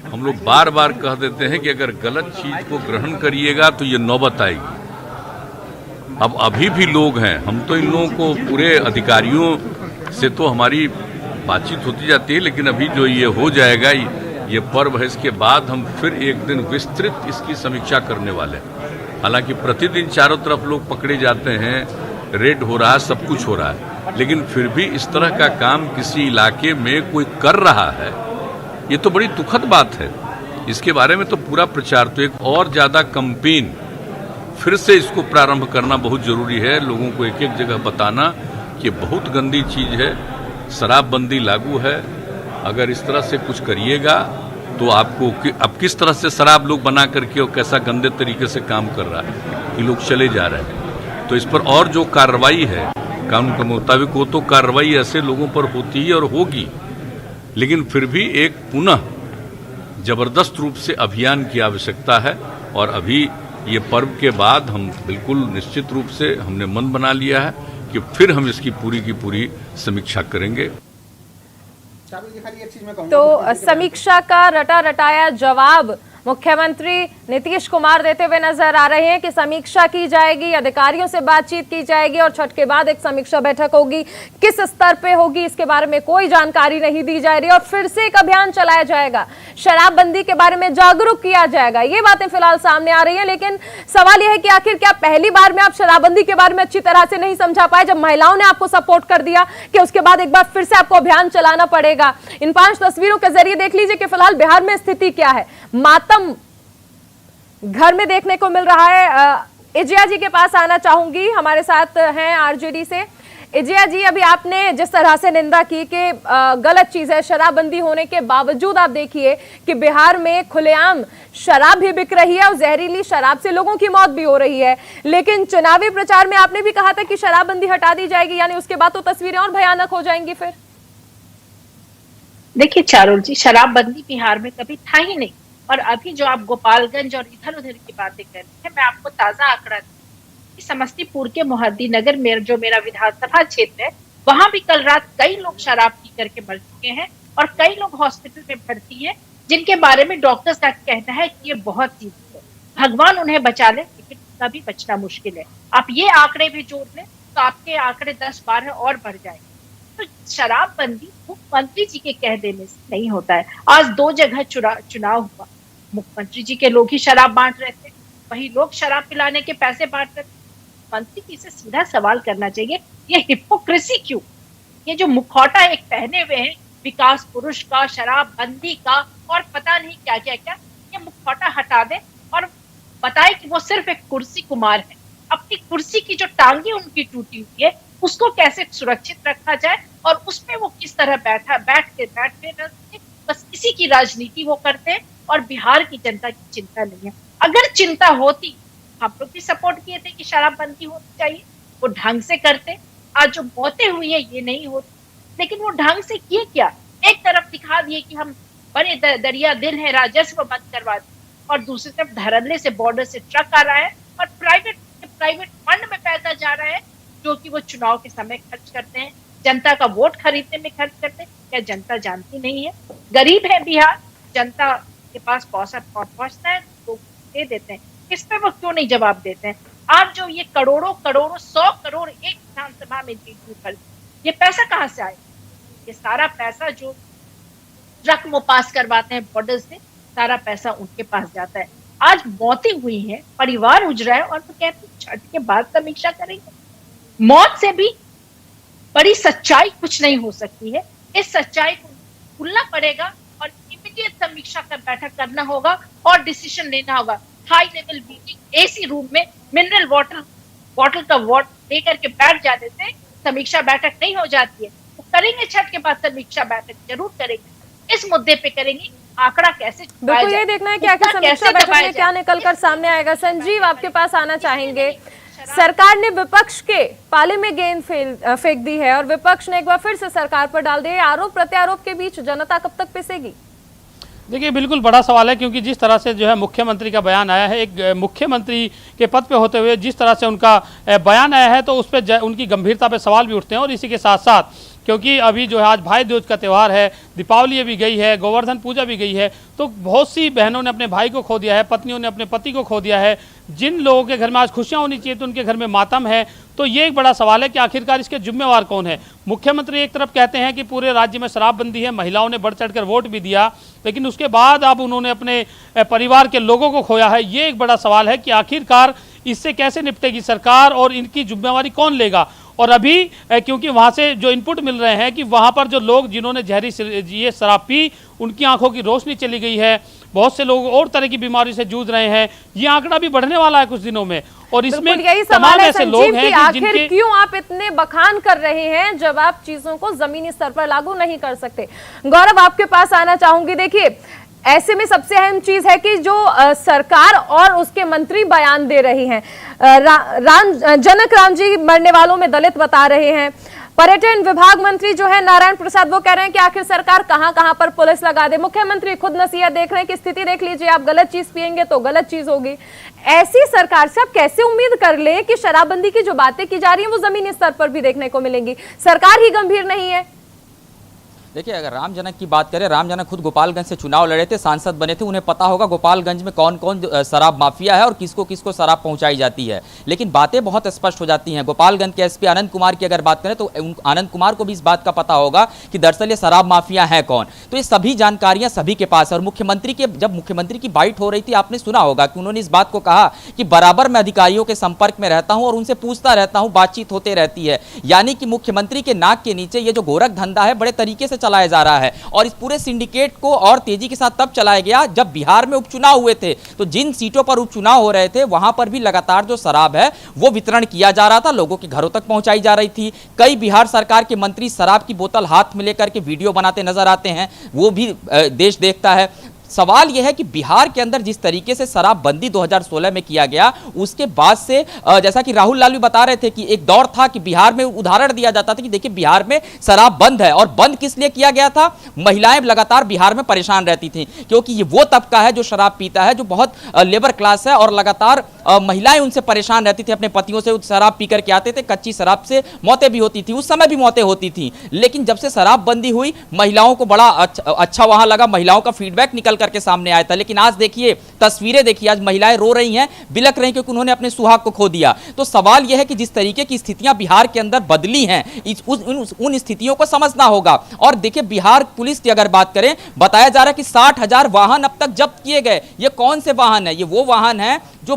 हम लोग बार बार कह देते हैं कि अगर गलत चीज को ग्रहण करिएगा तो ये नौबत आएगी। अब अभी भी लोग हैं, हम तो इन लोगों को पूरे अधिकारियों से तो हमारी बातचीत होती जाती है, लेकिन अभी जो ये हो जाएगा, ये पर्व है, इसके बाद हम फिर एक दिन विस्तृत इसकी समीक्षा करने वाले हैं। हालांकि प्रतिदिन चारों तरफ लोग पकड़े जाते हैं, रेड हो रहा है, सब कुछ हो रहा है, लेकिन फिर भी इस तरह का काम किसी इलाके में कोई कर रहा है, ये तो बड़ी दुखद बात है। इसके बारे में तो पूरा प्रचार, तो एक और ज्यादा कैंपेन फिर से इसको प्रारंभ करना बहुत जरूरी है। लोगों को एक एक जगह बताना कि बहुत गंदी चीज है, शराबबंदी लागू है, अगर इस तरह से कुछ करिएगा तो आपको अब किस तरह से शराब लोग बना करके और कैसा गंदे तरीके से काम कर रहा है कि लोग चले जा रहे हैं। तो इस पर और जो कार्रवाई है कानून के मुताबिक, वो तो कार्रवाई ऐसे लोगों पर होती है और होगी, लेकिन फिर भी एक पुनः जबरदस्त रूप से अभियान की आवश्यकता है। और अभी ये पर्व के बाद हम बिल्कुल निश्चित रूप से हमने मन बना लिया है कि फिर हम इसकी पूरी की पूरी समीक्षा करेंगे। तो समीक्षा का रटा रटाया जवाब मुख्यमंत्री नीतीश कुमार देते हुए नजर आ रहे हैं कि समीक्षा की जाएगी, अधिकारियों से बातचीत की जाएगी और छठ के बाद एक समीक्षा बैठक होगी। किस स्तर पे होगी इसके बारे में कोई जानकारी नहीं दी जा रही, और फिर से एक अभियान चलाया जाएगा, शराबबंदी के बारे में जागरूक किया जाएगा। ये बातें फिलहाल सामने आ रही है, लेकिन सवाल यह है कि आखिर क्या पहली बार में आप शराबबंदी के बारे में अच्छी तरह से नहीं समझा पाए? जब महिलाओं ने आपको सपोर्ट कर दिया कि उसके बाद एक बार फिर से आपको अभियान चलाना पड़ेगा। इन 5 तस्वीरों के जरिए देख लीजिए कि फिलहाल बिहार में स्थिति क्या है। मातम घर में देखने को मिल रहा है। इजिया जी के पास आना चाहूंगी, हमारे साथ हैं आरजेडी से। इजिया जी, अभी आपने जिस तरह से निंदा की कि गलत चीज है, शराबबंदी होने के बावजूद आप देखिए कि बिहार में खुलेआम शराब भी बिक रही है और जहरीली शराब से लोगों की मौत भी हो रही है। लेकिन चुनावी प्रचार में आपने भी कहा था कि शराबबंदी हटा दी जाएगी, यानी उसके बाद तो तस्वीरें और भयानक हो जाएंगी फिर। देखिए चारुल जी, शराबबंदी बिहार में कभी था ही नहीं। और अभी जो आप गोपालगंज और इधर उधर की बातें कर रहे हैं, मैं आपको ताजा आंकड़ा कि समस्तीपुर के मोहद्दीनगर में जो मेरा विधानसभा क्षेत्र है, वहां भी कल रात कई लोग शराब पी करके मर चुके हैं और कई लोग हॉस्पिटल में भर्ती है, जिनके बारे में डॉक्टर्स का कहना है कि ये बहुत सीरियस है, भगवान उन्हें बचा ले, लेकिन उनका भी बचना मुश्किल है। आप ये आंकड़े भी जोड़ लें तो आपके आंकड़े 10-12 और बढ़ जाएंगे। तो शराबबंदी मुख्यमंत्री जी के कह देने से नहीं होता है। आज 2 जगह चुनाव हुआ, मुख्यमंत्री जी के लोग ही शराब बांट रहे थे, वही लोग शराब पिलाने के पैसे बांट रहे थे। मंत्री जी से सीधा सवाल करना चाहिए, ये हिपोक्रेसी क्यों? ये जो मुखौटा एक पहने हुए हैं विकास पुरुष का, शराबबंदी का और पता नहीं क्या क्या क्या, ये मुखौटा हटा दे और बताए कि वो सिर्फ एक कुर्सी कुमार है। अपनी कुर्सी की जो टांगे उनकी टूटी हुई है, उसको कैसे सुरक्षित रखा जाए और उसमें वो किस तरह बैठते बस इसी की राजनीति वो करते हैं और बिहार की जनता की चिंता नहीं है। अगर चिंता होती, हम लोग भी सपोर्ट किए थे कि शराबबंदी होनी चाहिए, वो ढंग से करते। आज जो मौतें हुई है ये नहीं होती, लेकिन वो ढंग से किए क्या? एक तरफ दिखा दिए कि हम बड़े दरिया दिल है, राजस्व बंद करवा दिए, और दूसरी तरफ धरल्ले से बॉर्डर से ट्रक आ रहा है और प्राइवेट फंड में पैसा जा रहा है, जो कि वो चुनाव के समय खर्च करते हैं, जनता का वोट खरीदने में खर्च करते हैं। क्या जनता जानती नहीं है? गरीब है बिहार, जनता के पास पैसा पहुंचता है तो दे देते हैं, इस पे वो क्यों नहीं जवाब देते हैं? आप जो ये करोड़ों 100 करोड़ एक विधानसभा में खर्च, ये पैसा कहाँ से आए? ये सारा पैसा जो ट्रक वो पास करवाते हैं बॉर्डर से, सारा पैसा उनके पास जाता है। आज मौतें हुई हैं, परिवार उजड़ा है और वो कहते हैं छठ के बाद समीक्षा करेंगे। मौत से भी बड़ी सच्चाई कुछ नहीं हो सकती है। इस सच्चाई को भूलना पड़ेगा और इमीडिएट समीक्षा का बैठक करना होगा और डिसीजन लेना होगा। High level meeting AC room में मिनरल वाटर बॉटल का वाटर लेकर के बैठ जाने से समीक्षा बैठक नहीं हो जाती है। वो करेंगे, छठ के बाद समीक्षा बैठक जरूर करेंगे, इस मुद्दे पे करेंगे। आंकड़ा कैसे बिल्कुल ये देखना है कि आखिर समीक्षा बैठक में क्या निकल कर सामने आएगा। संजीव, आपके पास आना चाहेंगे। सरकार ने विपक्ष के पाले में गेंद फेंक दी है और विपक्ष ने एक बार फिर से सरकार पर डाल दिए। आरोप प्रत्यारोप के बीच जनता कब तक पिसेगी? देखिए, बिल्कुल बड़ा सवाल है, क्योंकि जिस तरह से जो है मुख्यमंत्री का बयान आया है, एक मुख्यमंत्री के पद पे होते हुए जिस तरह से उनका बयान आया है, तो उस पर उनकी गंभीरता पे सवाल भी उठते हैं। और इसी के साथ साथ क्योंकि अभी जो है आज भाई दूज का त्यौहार है, दीपावली भी गई है, गोवर्धन पूजा भी गई है, तो बहुत सी बहनों ने अपने भाई को खो दिया है, पत्नियों ने अपने पति को खो दिया है। जिन लोगों के घर में आज खुशियां होनी चाहिए तो उनके घर में मातम है। तो ये एक बड़ा सवाल है कि आखिरकार इसके जिम्मेवार कौन है? मुख्यमंत्री एक तरफ कहते हैं कि पूरे राज्य में शराबबंदी है, महिलाओं ने बढ़ चढ़कर वोट भी दिया, लेकिन उसके बाद अब उन्होंने अपने परिवार के लोगों को खोया है। ये एक बड़ा सवाल है कि आखिरकार इससे कैसे निपटेगी सरकार और इनकी जिम्मेवारी कौन लेगा? और अभी क्योंकि वहां से जो इनपुट मिल रहे हैं कि वहां पर जो लोग जिन्होंने ये शराब पी, उनकी आंखों की रोशनी चली गई है, बहुत से लोग और तरह की बीमारी से जूझ रहे हैं। ये आंकड़ा भी बढ़ने वाला है कुछ दिनों में, और इसमें यही सवाल है संजीव कि आखिर क्यों आप इतने बखान कर रहे हैं जब आप चीजों को जमीनी स्तर पर लागू नहीं कर सकते? गौरव, आपके पास आना चाहूंगी। देखिए, ऐसे में सबसे अहम चीज है कि जो सरकार और उसके मंत्री बयान दे रही हैं, जनक राम जी मरने वालों में दलित बता रहे हैं। पर्यटन विभाग मंत्री जो है नारायण प्रसाद, वो कह रहे हैं कि आखिर सरकार कहां कहां पर पुलिस लगा दे। मुख्यमंत्री खुद नसीहत देख रहे हैं कि स्थिति देख लीजिए, आप गलत चीज पिएंगे तो गलत चीज होगी। ऐसी सरकार से आप कैसे उम्मीद कर ले कि शराबबंदी की जो बातें की जा रही हैं वो जमीनी स्तर पर भी देखने को मिलेंगी? सरकार ही गंभीर नहीं है। देखिए, अगर राम जनक की बात करें, राम जनक खुद गोपालगंज से चुनाव लड़े थे, सांसद बने थे, उन्हें पता होगा गोपालगंज में कौन कौन शराब माफिया है और किसको किसको शराब पहुंचाई जाती है। लेकिन बातें बहुत स्पष्ट हो जाती हैं। गोपालगंज के एसपी आनंद कुमार की अगर बात करें तो आनंद कुमार को भी इस बात का पता होगा कि दरअसल ये शराब माफिया है कौन। तो ये सभी जानकारियां सभी के पास है। और जब मुख्यमंत्री की बाइट हो रही थी, आपने सुना होगा कि उन्होंने इस बात को कहा कि बराबर मैं अधिकारियों के संपर्क में रहता हूं और उनसे पूछता रहता हूं, बातचीत होते रहती है। यानी कि मुख्यमंत्री के नाक के नीचे ये जो गोरख धंधा है बड़े तरीके से चलाया जा रहा है। और इस पूरे सिंडिकेट को और तेजी के साथ तब चलाया गया जब बिहार में उपचुनाव हुए थे, तो जिन सीटों पर उपचुनाव हो रहे थे वहां पर भी लगातार जो शराब है वो वितरण किया जा रहा था, लोगों के घरों तक पहुंचाई जा रही थी। कई बिहार सरकार के मंत्री शराब की बोतल हाथ में लेकर के वीडियो बनाते नजर आते हैं, वो भी देश देखता है। सवाल यह है कि बिहार के अंदर जिस तरीके से शराबबंदी 2016 में किया गया, उसके बाद से जैसा कि राहुल लाल भी बता रहे थे कि एक दौर था कि बिहार में उदाहरण दिया जाता था कि देखिए बिहार में शराब बंद है। और बंद किस लिए किया गया था? महिलाएं लगातार बिहार में परेशान रहती थी, क्योंकि ये वो तबका है जो शराब पीता है, जो बहुत लेबर क्लास है, और लगातार महिलाएं उनसे परेशान रहती थी, अपने पतियों से शराब पी करके आते थे, कच्ची शराब से मौतें भी होती थी, उस समय भी मौतें होती थी। लेकिन जब से शराबबंदी हुई, महिलाओं को बड़ा अच्छा वहां लगा, महिलाओं का फीडबैक निकल करके सामने आया था। लेकिन आज देखिए, तस्वीरें देखिए, आज महिलाएं रो रही हैं, बिलख रही हैं, क्योंकि उन्होंने अपने सुहाग को खो दिया। तो सवाल यह है कि जिस तरीके की स्थितियां बिहार के अंदर बदली हैं, उन स्थितियों को समझना होगा। और देखिए, बिहार पुलिस की अगर बात करें, बताया जा रहा है कि 60,000 वाहन अब तक जब्त किए गए। ये कौन से वाहन है? ये वो वाहन है जो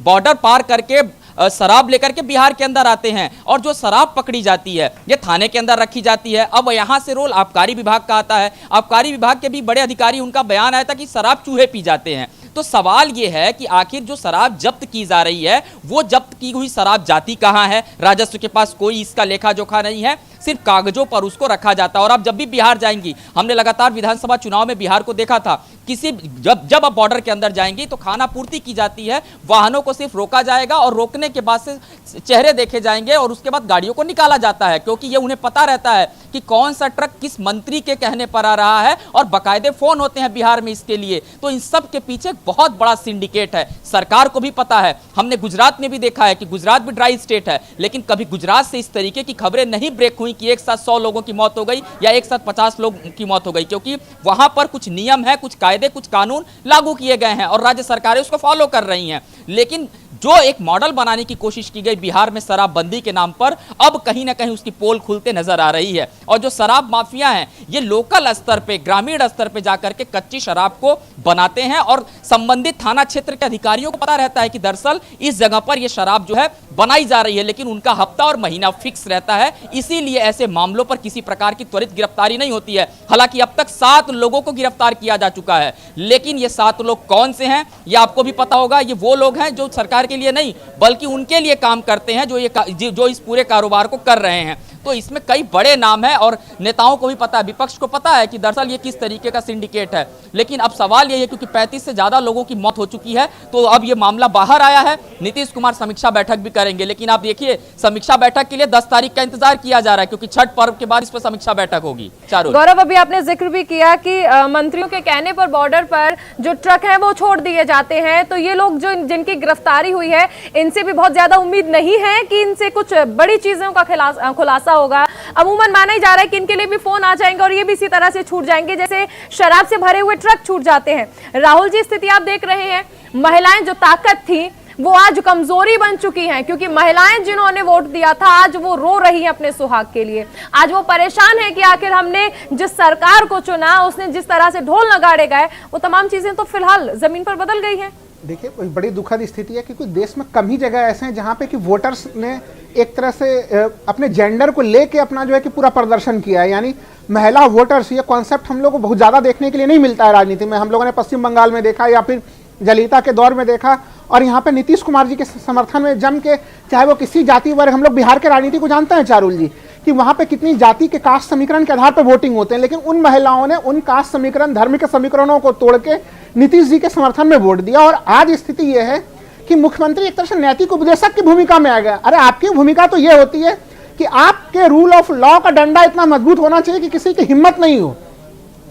बॉर्डर पार करके शराब लेकर के बिहार के अंदर आते हैं, और जो शराब पकड़ी जाती है ये थाने के अंदर रखी जाती है। अब यहां से रोल आबकारी विभाग का आता है, आबकारी विभाग के भी बड़े अधिकारी, उनका बयान आया था कि शराब चूहे पी जाते हैं। तो सवाल यह है कि आखिर जो शराब जब्त की जा रही है, वो जब्त की हुई शराब जाती कहां है? राजस्व के पास कोई इसका लेखा जोखा नहीं है, सिर्फ कागजों पर उसको रखा जाता है। और आप जब भी बिहार जाएंगी, हमने लगातार विधानसभा चुनाव में बिहार को देखा था, जब आप बॉर्डर के अंदर जाएंगी तो खाना पूर्ति की जाती है, वाहनों को सिर्फ रोका जाएगा और रोकने के बाद से चेहरे देखे जाएंगे और उसके बाद गाड़ियों को निकाला जाता है, क्योंकि ये उन्हें पता रहता है कि कौन सा ट्रक किस मंत्री के कहने पर आ रहा है, और बाकायदे फोन होते हैं बिहार में इसके लिए। तो इन सब के पीछे बहुत बड़ा सिंडिकेट है, सरकार को भी पता है। हमने गुजरात में भी देखा है कि गुजरात भी ड्राई स्टेट है, लेकिन कभी गुजरात से इस तरीके की खबरें नहीं ब्रेक हुई कि एक साथ 100 लोगों की मौत हो गई या एक साथ 50 लोगों की मौत हो गई, क्योंकि वहां पर कुछ नियम है, कुछ कायदे, कुछ कानून लागू किए गए हैं और राज्य सरकारें उसको फॉलो कर रही हैं। लेकिन जो एक मॉडल बनाने की कोशिश की गई बिहार में शराबबंदी के नाम पर, अब कहीं ना कहीं उसकी पोल खुलते नजर आ रही है। और जो शराब माफिया हैं, ये लोकल स्तर पे, ग्रामीण स्तर पे जाकर के कच्ची शराब को बनाते हैं, और संबंधित थाना क्षेत्र के अधिकारियों को पता रहता है कि दरअसल इस जगह पर यह शराब जो है बनाई जा रही है, लेकिन उनका हफ्ता और महीना फिक्स रहता है। इसीलिए ऐसे मामलों पर किसी प्रकार की त्वरित गिरफ्तारी नहीं होती है। हालांकि अब तक 7 लोगों को गिरफ्तार किया जा चुका है, लेकिन ये 7 लोग कौन से हैं ये आपको भी पता होगा। ये वो लोग हैं जो सरकार के लिए नहीं बल्कि उनके लिए काम करते हैं, जो इस पूरे कारोबार को कर रहे हैं। तो इसमें कई बड़े नाम हैं और नेताओं को भी पता है, विपक्ष को पता है कि दरअसल ये किस तरीके का सिंडिकेट है। लेकिन अब सवाल ये है, क्योंकि 35 से ज्यादा लोगों की मौत हो चुकी है, तो अब ये मामला बाहर आया है। नीतीश कुमार समीक्षा बैठक भी करेंगे, लेकिन आप देखिए, समीक्षा बैठक के लिए 10 तारीख का इंतजार किया जा रहा है, क्योंकि छठ पर्व के बाद इस पर समीक्षा बैठक होगी। चारों गौरव, अभी आपने जिक्र भी किया कि मंत्रियों के कहने पर बॉर्डर पर जो ट्रक है वो छोड़ दिए जाते हैं, तो ये लोग जो जिनकी गिरफ्तारी हुई है, इनसे भी बहुत ज्यादा उम्मीद नहीं है कि इनसे कुछ बड़ी चीजों का खुलासा होगा। अमूमन माना ही जा रहा है कि इनके लिए भी फोन आ जाएंगे और ये भी इसी तरह से छूट जाएंगे जैसे शराब से भरे हुए ट्रक छूट जाते हैं। राहुल जी, स्थिति आप देख रहे हैं, महिलाएं जो ताकत थी वो आज कमजोरी बन चुकी हैं, क्योंकि महिलाएं जिन्होंने वोट दिया था आज वो रो रही हैं अपने सुहाग के लिए। आज वो परेशान है कि आखिर हमने जिस सरकार को चुना, उसने जिस तरह से ढोल नगाड़े गए, वो तमाम चीजें तो फिलहाल जमीन पर बदल गई हैं। देखिए, बड़ी दुखद स्थिति है, क्योंकि देश में कम ही जगह ऐसे हैं जहां पे कि वोटर्स ने एक तरह से अपने जेंडर को लेके अपना जो है कि पूरा प्रदर्शन किया है। यानी महिला वोटर्स, ये कॉन्सेप्ट हम लोग को बहुत ज़्यादा देखने के लिए नहीं मिलता है राजनीति में। हम लोगों ने पश्चिम बंगाल में देखा या फिर जलिता के दौर में देखा, और यहाँ पे नीतीश कुमार जी के समर्थन में जम के, चाहे वो किसी जाति वर्ग, हम लोग बिहार के राजनीति को जानते हैं चारुल जी, कि वहाँ पे कितनी जाति के कास्ट समीकरण के आधार पर वोटिंग होते हैं, लेकिन उन महिलाओं ने उन कास्ट समीकरण, धर्म के समीकरणों को तोड़ के नीतीश जी के समर्थन में वोट दिया। और आज स्थिति यह है कि मुख्यमंत्री एक तरह से नैतिक उपदेशक की भूमिका में आ गया। अरे आपकी भूमिका तो यह होती है कि आपके रूल ऑफ लॉ का डंडा इतना मजबूत होना चाहिए कि किसी की हिम्मत नहीं हो,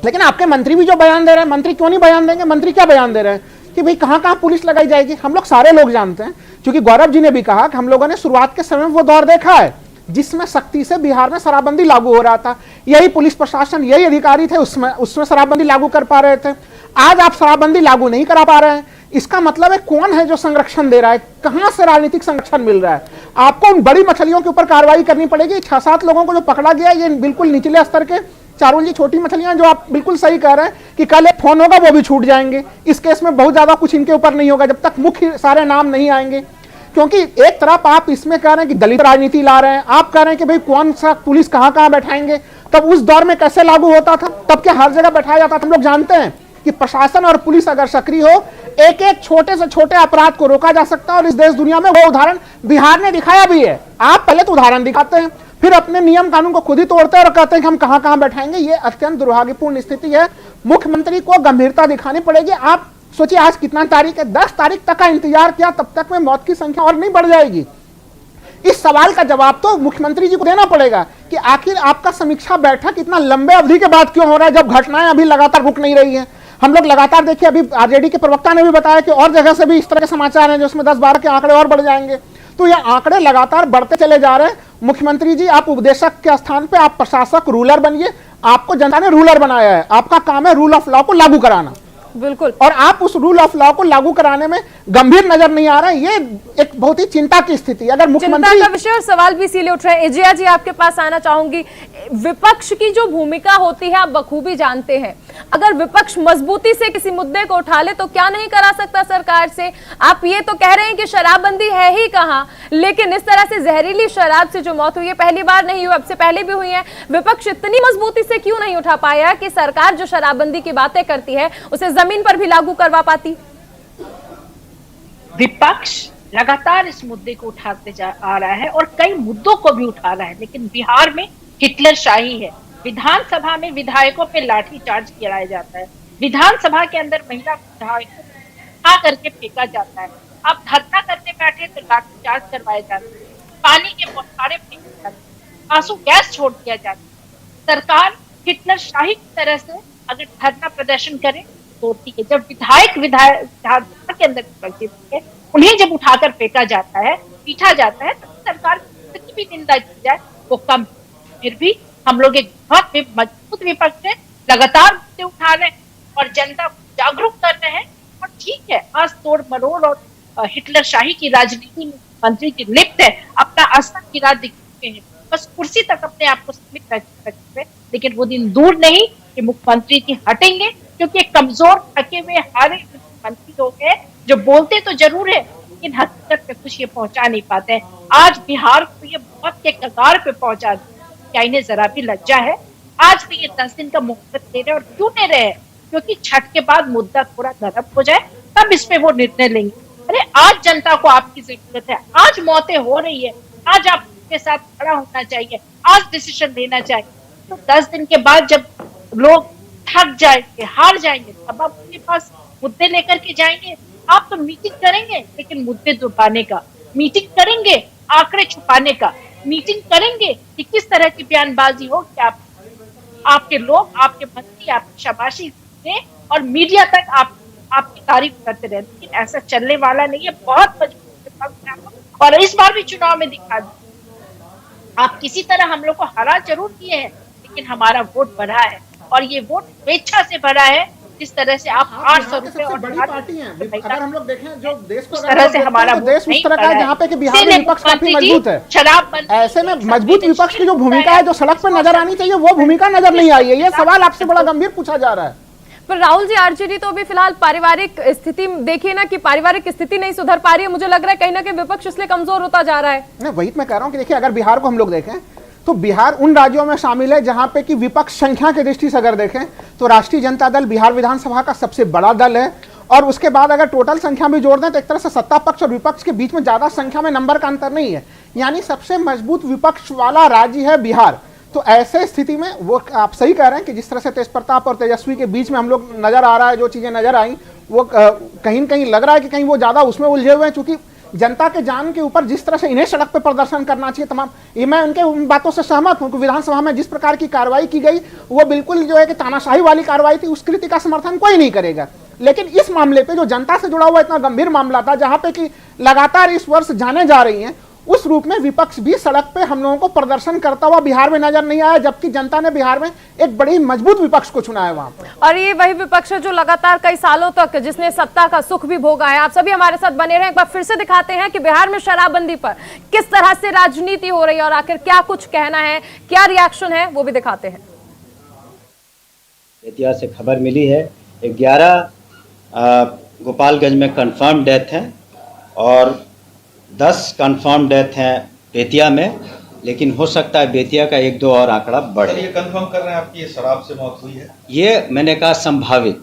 लेकिन आपके मंत्री भी जो बयान दे रहे हैं, मंत्री क्यों नहीं बयान देंगे? मंत्री क्या बयान दे रहे हैं कि भाई कहां कहां पुलिस लगाई जाएगी? हम लोग सारे लोग जानते हैं, क्योंकि गौरव जी ने भी कहा कि हम लोगों ने शुरुआत के समय में वो दौर देखा है जिसमें सख्ती से बिहार में शराबबंदी लागू हो रहा था। यही पुलिस प्रशासन, यही अधिकारी थे उसमें शराबबंदी लागू कर पा रहे थे। आज आप शराबबंदी लागू नहीं करा पा रहे हैं, इसका मतलब है कौन है जो संरक्षण दे रहा है? कहां से राजनीतिक संरक्षण मिल रहा है? आपको उन बड़ी मछलियों के ऊपर कार्रवाई करनी पड़ेगी। 6-7 लोगों को जो पकड़ा गया, ये बिल्कुल निचले स्तर के चारुल जी छोटी मछलियां, जो आप बिल्कुल सही कह रहे हैं कि कल एक फोन होगा वो भी छूट जाएंगे। इस केस में बहुत ज्यादा कुछ इनके ऊपर नहीं होगा जब तक मुख्य सारे नाम नहीं आएंगे, क्योंकि एक तरफ आप इसमें कह रहे हैं कि दलित राजनीति ला रहे हैं, आप कह रहे हैं कि भाई कौन सा पुलिस कहां बैठाएंगे, तब उस दौर में कैसे लागू होता था, तब क्या हर जगह बैठाया जाता था? हम लोग जानते हैं कि प्रशासन और पुलिस अगर सक्रिय हो, एक एक छोटे से छोटे अपराध को रोका जा सकता है। और इस देश दुनिया में वो उदाहरण बिहार ने दिखाया भी है। आप पहले तो उदाहरण दिखाते हैं, फिर अपने नियम कानून को खुद ही तोड़ते हैं और कहते हैं कि हम कहां कहां बैठाएंगे। ये अत्यंत दुर्भाग्यपूर्ण स्थिति है। मुख्यमंत्री को गंभीरता दिखानी पड़ेगी। आप सोचिए आज कितना तारीख है, 10 तारीख तक का इंतजार किया, तब तक में मौत की संख्या और नहीं बढ़ जाएगी। इस सवाल का जवाब तो मुख्यमंत्री जी को देना पड़ेगा कि आखिर आपका समीक्षा बैठक इतना लंबे अवधि के बाद क्यों हो रहा है, जब घटनाएं अभी लगातार रुक नहीं रही हैं। हम लोग लगातार देखिए, अभी आरजेडी के प्रवक्ता ने भी बताया कि और जगह से भी इस तरह के समाचार हैं जिसमें 10-12 के आंकड़े और बढ़ जाएंगे। तो ये आंकड़े लगातार बढ़ते चले जा रहे हैं। मुख्यमंत्री जी, आप उपदेशक के स्थान पे आप प्रशासक रूलर बनिए। आपको जनता ने रूलर बनाया है, आपका काम है रूल ऑफ लॉ को लागू कराना। बिल्कुल। और आप उस रूल ऑफ लॉ को लागू कराने में गंभीर नजर नहीं आ रहा है। ये एक बहुत ही चिंता की स्थिति है। अगर मुख्यमंत्री चिंता का विषय और सवाल भी इसीलिए उठ रहे हैं। एजिया जी, आपके पास आना चाहूंगी। विपक्ष की जो भूमिका होती है आप बखूबी जानते हैं। अगर विपक्ष मजबूती से किसी मुद्दे को उठा ले तो क्या नहीं करा सकता सरकार से? आप ये तो कह रहे हैं कि शराबबंदी है ही कहां, लेकिन इस तरह से जहरीली शराब से जो मौत हुई है पहली बार नहीं हुई, अब से पहले भी हुई है। विपक्ष इतनी मजबूती से क्यों नहीं उठा पाया कि सरकार जो शराबबंदी की बातें करती है उसे जमीन पर भी लागू करवा पाती? विपक्ष लगातार इस मुद्दे को उठाते आ रहा है और कई मुद्दों को भी उठा रहा है, लेकिन बिहार में हिटलर शाही है। विधानसभा में विधायकों पे लाठीचार्ज कराया जाता है, विधानसभा के अंदर महिला विधायकों को करके फेंका जाता है। आप धरना करने बैठे तो लाठीचार्ज करवाया जाता है, पानी के बौछारे फेंके जाते हैं, आंसू गैस छोड़ दिया जाता है। सरकार हिटलर शाही की तरह से अगर धरना प्रदर्शन करे तो ठीक है, जब विधायक विधानसभा के अंदर उपस्थित है उन्हें जब उठाकर फेंका जाता है, पीटा जाता है, तो सरकार की भी निंदा की जाए वो कम। फिर भी हम लोग एक बहुत मजबूत विपक्ष है, लगातार मुद्दे उठा रहे हैं और जनता को जागरूक कर रहे हैं। और ठीक है, आज तोड़ मरोड़ और हिटलर शाही की राजनीति में मंत्री जी लिप्त है, अपना अस्तर गिरा दिख चुके हैं, बस कुर्सी तक अपने आप को सीमित रख सकते हैं। लेकिन वो दिन दूर नहीं कि मुख्यमंत्री जी हटेंगे, क्योंकि कमजोर थके हुए हारे मंत्री लोग हैं जो बोलते तो जरूर है लेकिन हकीकत पे कुछ ये पहुंचा नहीं पाते हैं। आज बिहार को ये बहुत के कगार पे पहुंचा, क्या इन्हें जरा भी लज्जा है? आज भी ये 10 दिन का मोहब्बत दे रहे और क्यों दे रहे हैं? क्योंकि छठ के बाद मुद्दा थोड़ा नरम हो जाए तब इस पे वो निर्णय लेंगे। अरे आज जनता को आपकी जरूरत है, आज मौतें हो रही है, आज आपके साथ खड़ा होना चाहिए, आज डिसीजन लेना चाहिए। तो 10 दिन के बाद जब लोग थक जाएंगे, हार जाएंगे, तब आप उनके पास मुद्दे लेकर के जाएंगे। आप तो मीटिंग करेंगे लेकिन मुद्दे दबाने का, मीटिंग करेंगे आंकड़े छुपाने का, मीटिंग करेंगे कि किस तरह की बयानबाजी हो कि आपके लोग, आपके मंत्री आपकी शाबाशी दें और मीडिया तक आपकी तारीफ करते रहे। लेकिन ऐसा चलने वाला नहीं है। बहुत मजबूत और इस बार भी चुनाव में दिखा दिया। आप किसी तरह हम लोग को हरा जरूर किए हैं, लेकिन हमारा वोट बढ़ा है और ये वोट स्वेच्छा से बढ़ा है। जिस तरह से आप 800 रुपए और बड़ी पार्टी है। अगर हम लोग देखें जो देश को, उस तरह से हमारा देश उस तरह का है जहाँ पे कि बिहार में विपक्ष काफी मजबूत है। शराब ऐसे में मजबूत विपक्ष की जो भूमिका है, जो सड़क पर नजर आनी चाहिए, वो भूमिका नजर नहीं आई है। ये सवाल आपसे बड़ा गंभीर पूछा जा रहा है। पर राहुल जी, आरजेडी तो अभी फिलहाल पारिवारिक स्थिति देखिए ना कि पारिवारिक स्थिति नहीं सुधर पा रही है। मुझे लग रहा है कहीं ना कहीं विपक्ष इसलिए कमजोर होता जा रहा है। नहीं, वही मैं कह रहा हूँ कि देखिए, अगर बिहार को हम लोग देखें तो बिहार उन राज्यों में शामिल है जहां पे कि विपक्ष संख्या की दृष्टि से अगर देखें तो राष्ट्रीय जनता दल बिहार विधानसभा का सबसे बड़ा दल है। और उसके बाद अगर टोटल संख्या भी जोड़ दें तो एक तरह से सत्ता पक्ष और विपक्ष के बीच में ज्यादा संख्या में नंबर का अंतर नहीं है, यानी सबसे मजबूत विपक्ष वाला राज्य है बिहार। तो ऐसे स्थिति में वो आप सही कह रहे हैं कि जिस तरह से तेज प्रताप और तेजस्वी के बीच में हम लोग नजर आ रहा है, जो चीजें नजर आई वो कहीं न कहीं लग रहा है कि कहीं वो ज्यादा उसमें उलझे हुए हैं, चूंकि जनता के जान के ऊपर जिस तरह से इन्हें सड़क पर प्रदर्शन करना चाहिए तमाम, ये मैं उनके उन बातों से सहमत हूं कि विधानसभा में जिस प्रकार की कार्रवाई की गई वो बिल्कुल जो है कि तानाशाही वाली कार्रवाई थी, उस कृति का समर्थन कोई नहीं करेगा। लेकिन इस मामले पे जो जनता से जुड़ा हुआ इतना गंभीर मामला था, जहां पे कि लगातार इस वर्ष जाने जा रही हैं, उस रूप में विपक्ष भी सड़क पे हम लोगों को प्रदर्शन करता हुआ बिहार में नजर नहीं आया, जबकि जनता ने बिहार में एक बड़ी मजबूत विपक्ष को चुना है वहां पर। और ये वही विपक्ष है जो लगातार कई सालों तक जिसने सत्ता का सुख भी भोगा है। आप सभी हमारे साथ बने रहे। एक बार फिर से दिखाते हैं कि बिहार में शराबबंदी पर किस तरह से राजनीति हो रही है और आखिर क्या कुछ कहना है, क्या रिएक्शन है, वो भी दिखाते हैं। बेतिया से खबर मिली है 11 गोपालगंज में कंफर्म डेथ है और 10 कंफर्म डेथ हैं बेतिया में लेकिन हो सकता है बेतिया का 1-2 और आंकड़ा बढ़े। ये कंफर्म कर रहे हैं आपकी ये शराब से मौत हुई है? ये मैंने कहा संभावित,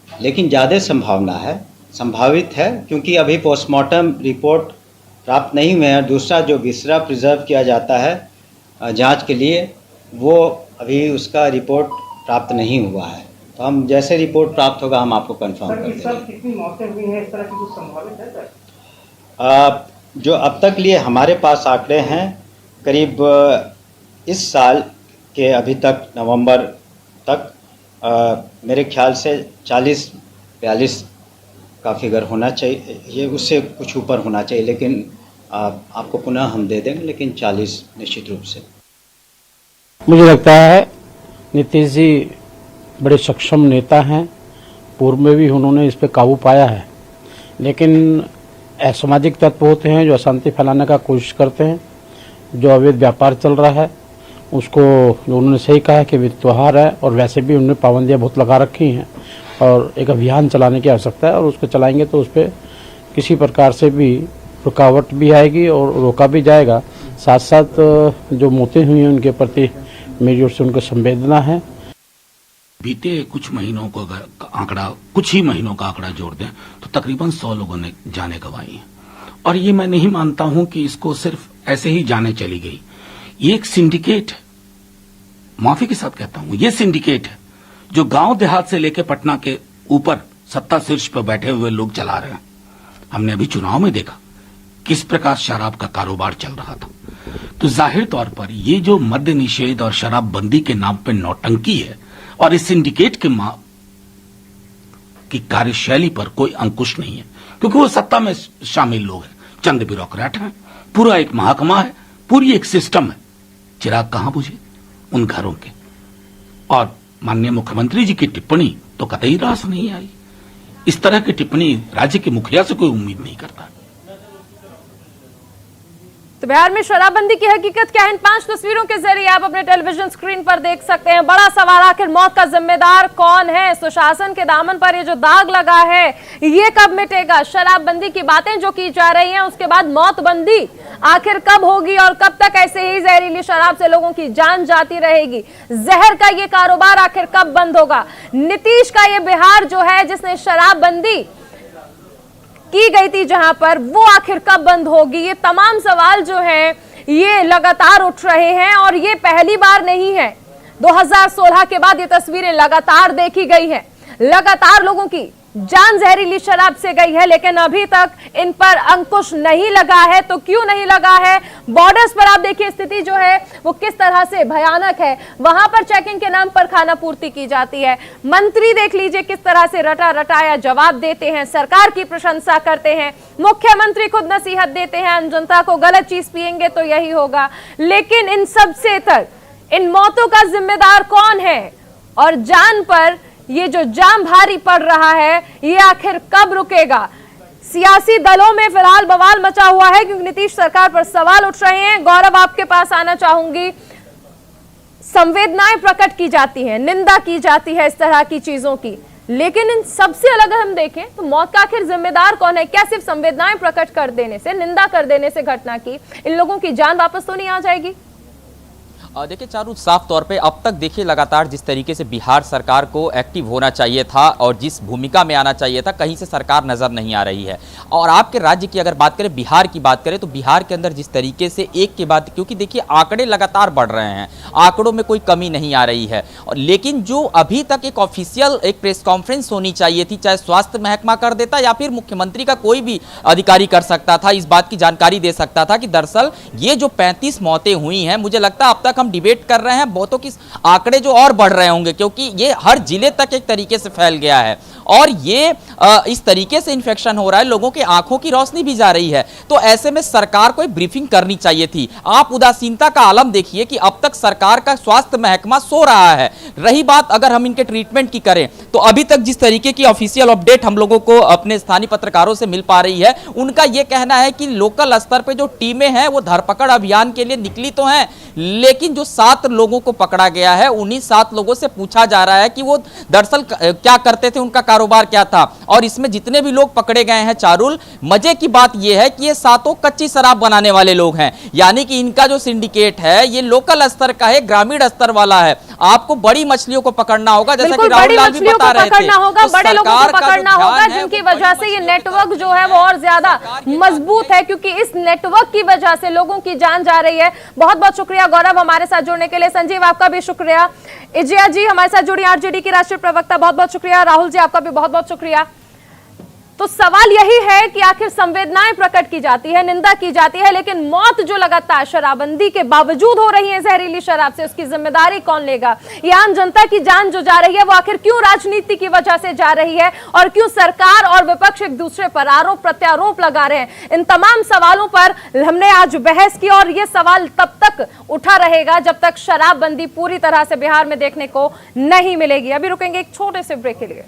लेकिन ज़्यादा संभावना है, संभावित है, क्योंकि अभी पोस्टमार्टम रिपोर्ट प्राप्त नहीं हुए हैं। दूसरा जो विसरा प्रिजर्व किया जाता है जांच के लिए, वो अभी उसका रिपोर्ट प्राप्त नहीं हुआ है। तो हम जैसे रिपोर्ट प्राप्त होगा हम आपको कंफर्म कर देंगे। कितनी मौतें हुई हैं, इस तरह की कुछ संभावित है सर? जो अब तक लिए हमारे पास आंकड़े हैं, करीब इस साल के अभी तक नवंबर तक मेरे ख्याल से 40-42 का फिगर होना चाहिए, ये उससे कुछ ऊपर होना चाहिए, लेकिन आपको पुनः हम दे देंगे, लेकिन 40 निश्चित रूप से। मुझे लगता है नीतीश जी बड़े सक्षम नेता हैं, पूर्व में भी उन्होंने इस पर काबू पाया है, लेकिन असामाजिक तत्व होते हैं जो अशांति फैलाने का कोशिश करते हैं। जो अवैध व्यापार चल रहा है उसको, जो उन्होंने सही कहा है कि त्योहार है और वैसे भी उन्होंने पाबंदियां बहुत लगा रखी हैं और एक अभियान चलाने की आवश्यकता है, और उसको चलाएंगे तो उस पर किसी प्रकार से भी रुकावट भी आएगी और रोका भी जाएगा। साथ साथ जो मौतें हुई हैं उनके प्रति मेरी ओर से उनको संवेदना है। बीते कुछ महीनों को अगर आंकड़ा, कुछ ही महीनों का आंकड़ा जोड़ दें तो तकरीबन 100 लोगों ने जानें गंवाई हैं। और ये मैं नहीं मानता हूं कि इसको सिर्फ ऐसे ही जाने चली गई। ये एक सिंडिकेट है, माफी के साथ कहता हूं, ये सिंडिकेट है जो गांव देहात से लेकर पटना के ऊपर सत्ता शीर्ष पर बैठे हुए लोग चला रहे हैं। हमने अभी चुनाव में देखा किस प्रकार शराब का कारोबार चल रहा था। तो जाहिर तौर पर ये जो मद्य निषेध और शराबबंदी के नाम पर नौटंकी है और इस सिंडिकेट की कार्यशैली पर कोई अंकुश नहीं है, क्योंकि वो सत्ता में शामिल लोग हैं, चंद ब्यूरोक्रेट हैं, पूरा एक महकमा है, पूरी एक सिस्टम है। चिराग कहां बुझे उन घरों के। और माननीय मुख्यमंत्री जी की टिप्पणी तो कतई रास नहीं आई। इस तरह की टिप्पणी राज्य के मुखिया से कोई उम्मीद नहीं करता। तो बिहार में शराबबंदी की हकीकत क्या है, इन 5 तस्वीरों के जरिए आप अपने टेलीविजन स्क्रीन पर देख सकते हैं। बड़ा सवाल, आखिर मौत का जिम्मेदार कौन है? सुशासन के दामन पर ये जो दाग लगा है ये कब मिटेगा? शराबबंदी की बातें जो की जा रही हैं, उसके बाद मौतबंदी आखिर कब होगी और कब तक ऐसे ही जहरीली शराब से लोगों की जान जाती रहेगी? जहर का ये कारोबार आखिर कब बंद होगा? नीतीश का ये बिहार जो है जिसने शराबबंदी की गई थी जहां पर, वो आखिर कब बंद होगी? ये तमाम सवाल जो हैं ये लगातार उठ रहे हैं और ये पहली बार नहीं है। 2016 के बाद ये तस्वीरें लगातार देखी गई हैं, लगातार लोगों की जान जहरीली शराब से गई है, लेकिन अभी तक इन पर अंकुश नहीं लगा है। तो क्यों नहीं लगा है? बॉर्डर्स पर आप देखिए स्थिति जो है वो किस तरह से भयानक है। वहां पर चेकिंग के नाम पर खाना पूर्ति की जाती है। मंत्री देख लीजिए किस तरह से रटा रटाया जवाब देते हैं, सरकार की प्रशंसा करते हैं। मुख्यमंत्री खुद नसीहत देते हैं, जनता को गलत चीज पिएंगे तो यही होगा। लेकिन इन सबसे तक इन मौतों का जिम्मेदार कौन है? और जान पर ये जो जाम भारी पड़ रहा है ये आखिर कब रुकेगा? सियासी दलों में फिलहाल बवाल मचा हुआ है क्योंकि नीतीश सरकार पर सवाल उठ रहे हैं। गौरव, आपके पास आना चाहूंगी। संवेदनाएं प्रकट की जाती हैं, निंदा की जाती है इस तरह की चीजों की, लेकिन इन सबसे अलग हम देखें तो मौत का आखिर जिम्मेदार कौन है? क्या सिर्फ संवेदनाएं प्रकट कर देने से, निंदा कर देने से घटना की इन लोगों की जान वापस तो नहीं आ जाएगी? देखिए चारू, साफ तौर पे अब तक देखिए लगातार जिस तरीके से बिहार सरकार को एक्टिव होना चाहिए था और जिस भूमिका में आना चाहिए था, कहीं से सरकार नजर नहीं आ रही है। और आपके राज्य की अगर बात करें, बिहार की बात करें, तो बिहार के अंदर जिस तरीके से एक के बाद, क्योंकि देखिए आंकड़े लगातार बढ़ रहे हैं, आंकड़ों में कोई कमी नहीं आ रही है, और लेकिन जो अभी तक एक ऑफिशियल एक प्रेस कॉन्फ्रेंस होनी चाहिए थी, चाहे स्वास्थ्य महकमा कर देता या फिर मुख्यमंत्री का कोई भी अधिकारी कर सकता था, इस बात की जानकारी दे सकता था कि दरअसल ये जो 35 मौतें हुई हैं, मुझे लगता है अब तक हम डिबेट कर रहे हैं बहुतों की आंकड़े जो और बढ़ रहे होंगे, क्योंकि ये हर जिले तक एक तरीके से फैल गया है और ये इस तरीके से इन्फेक्शन हो रहा है, लोगों की आंखों की रोशनी भी जा रही है। तो ऐसे में सरकार को एक ब्रीफिंग करनी चाहिए थी। आप उदासीनता का आलम देखिए कि अब तक सरकार का स्वास्थ्य महकमा सो रहा है। रही बात अगर हम इनके ट्रीटमेंट की करें तो अभी तक जिस तरीके की ऑफिशियल अपडेट हम लोगों को अपने स्थानीय पत्रकारों से मिल पा रही है, उनका यह कहना है कि लोकल स्तर पर जो टीमें हैं वो धरपकड़ अभियान के लिए निकली तो हैं, लेकिन जो 7 लोगों को पकड़ा गया है, उन्हीं 7 लोगों से पूछा जा रहा है कि वो दरअसल क्या करते थे, उनका कारोबार क्या था। और इसमें जितने भी लोग पकड़े गए हैं चारुल, मजे की बात यह है कि ये 7 कच्ची शराब बनाने वाले लोग हैं, यानी कि इनका जो सिंडिकेट है ये लोकल स्तर का है, ग्रामीण स्तर वाला है। आपको बड़ी मछलियों को पकड़ना होगा, जैसा कि राहुल लाल भी बता रहे थे, बड़े लोगों को पकड़ना होगा, जिनकी वजह से ये नेटवर्क जो है वो और ज्यादा मजबूत है, क्योंकि इस नेटवर्क की वजह से लोगों की जान जा रही है। बहुत बहुत शुक्रिया गौरव हमारे साथ जुड़ने के लिए। संजीव आपका भी शुक्रिया। इजिया जी हमारे साथ जुड़ी, आरजेडी की राष्ट्रीय प्रवक्ता, बहुत बहुत शुक्रिया। राहुल जी आपका भी बहुत बहुत शुक्रिया। तो सवाल यही है कि आखिर संवेदनाएं प्रकट की जाती है, निंदा की जाती है, लेकिन मौत जो लगातार शराबबंदी के बावजूद हो रही है जहरीली शराब से, उसकी जिम्मेदारी कौन लेगा? ये आम जनता की जान जो जा रही है वो आखिर क्यों राजनीति की वजह से जा रही है, और क्यों सरकार और विपक्ष एक दूसरे पर आरोप प्रत्यारोप लगा रहे हैं? इन तमाम सवालों पर हमने आज बहस की, और ये सवाल तब तक उठा रहेगा जब तक शराबबंदी पूरी तरह से बिहार में देखने को नहीं मिलेगी। अभी रुकेंगे एक छोटे से ब्रेक के लिए।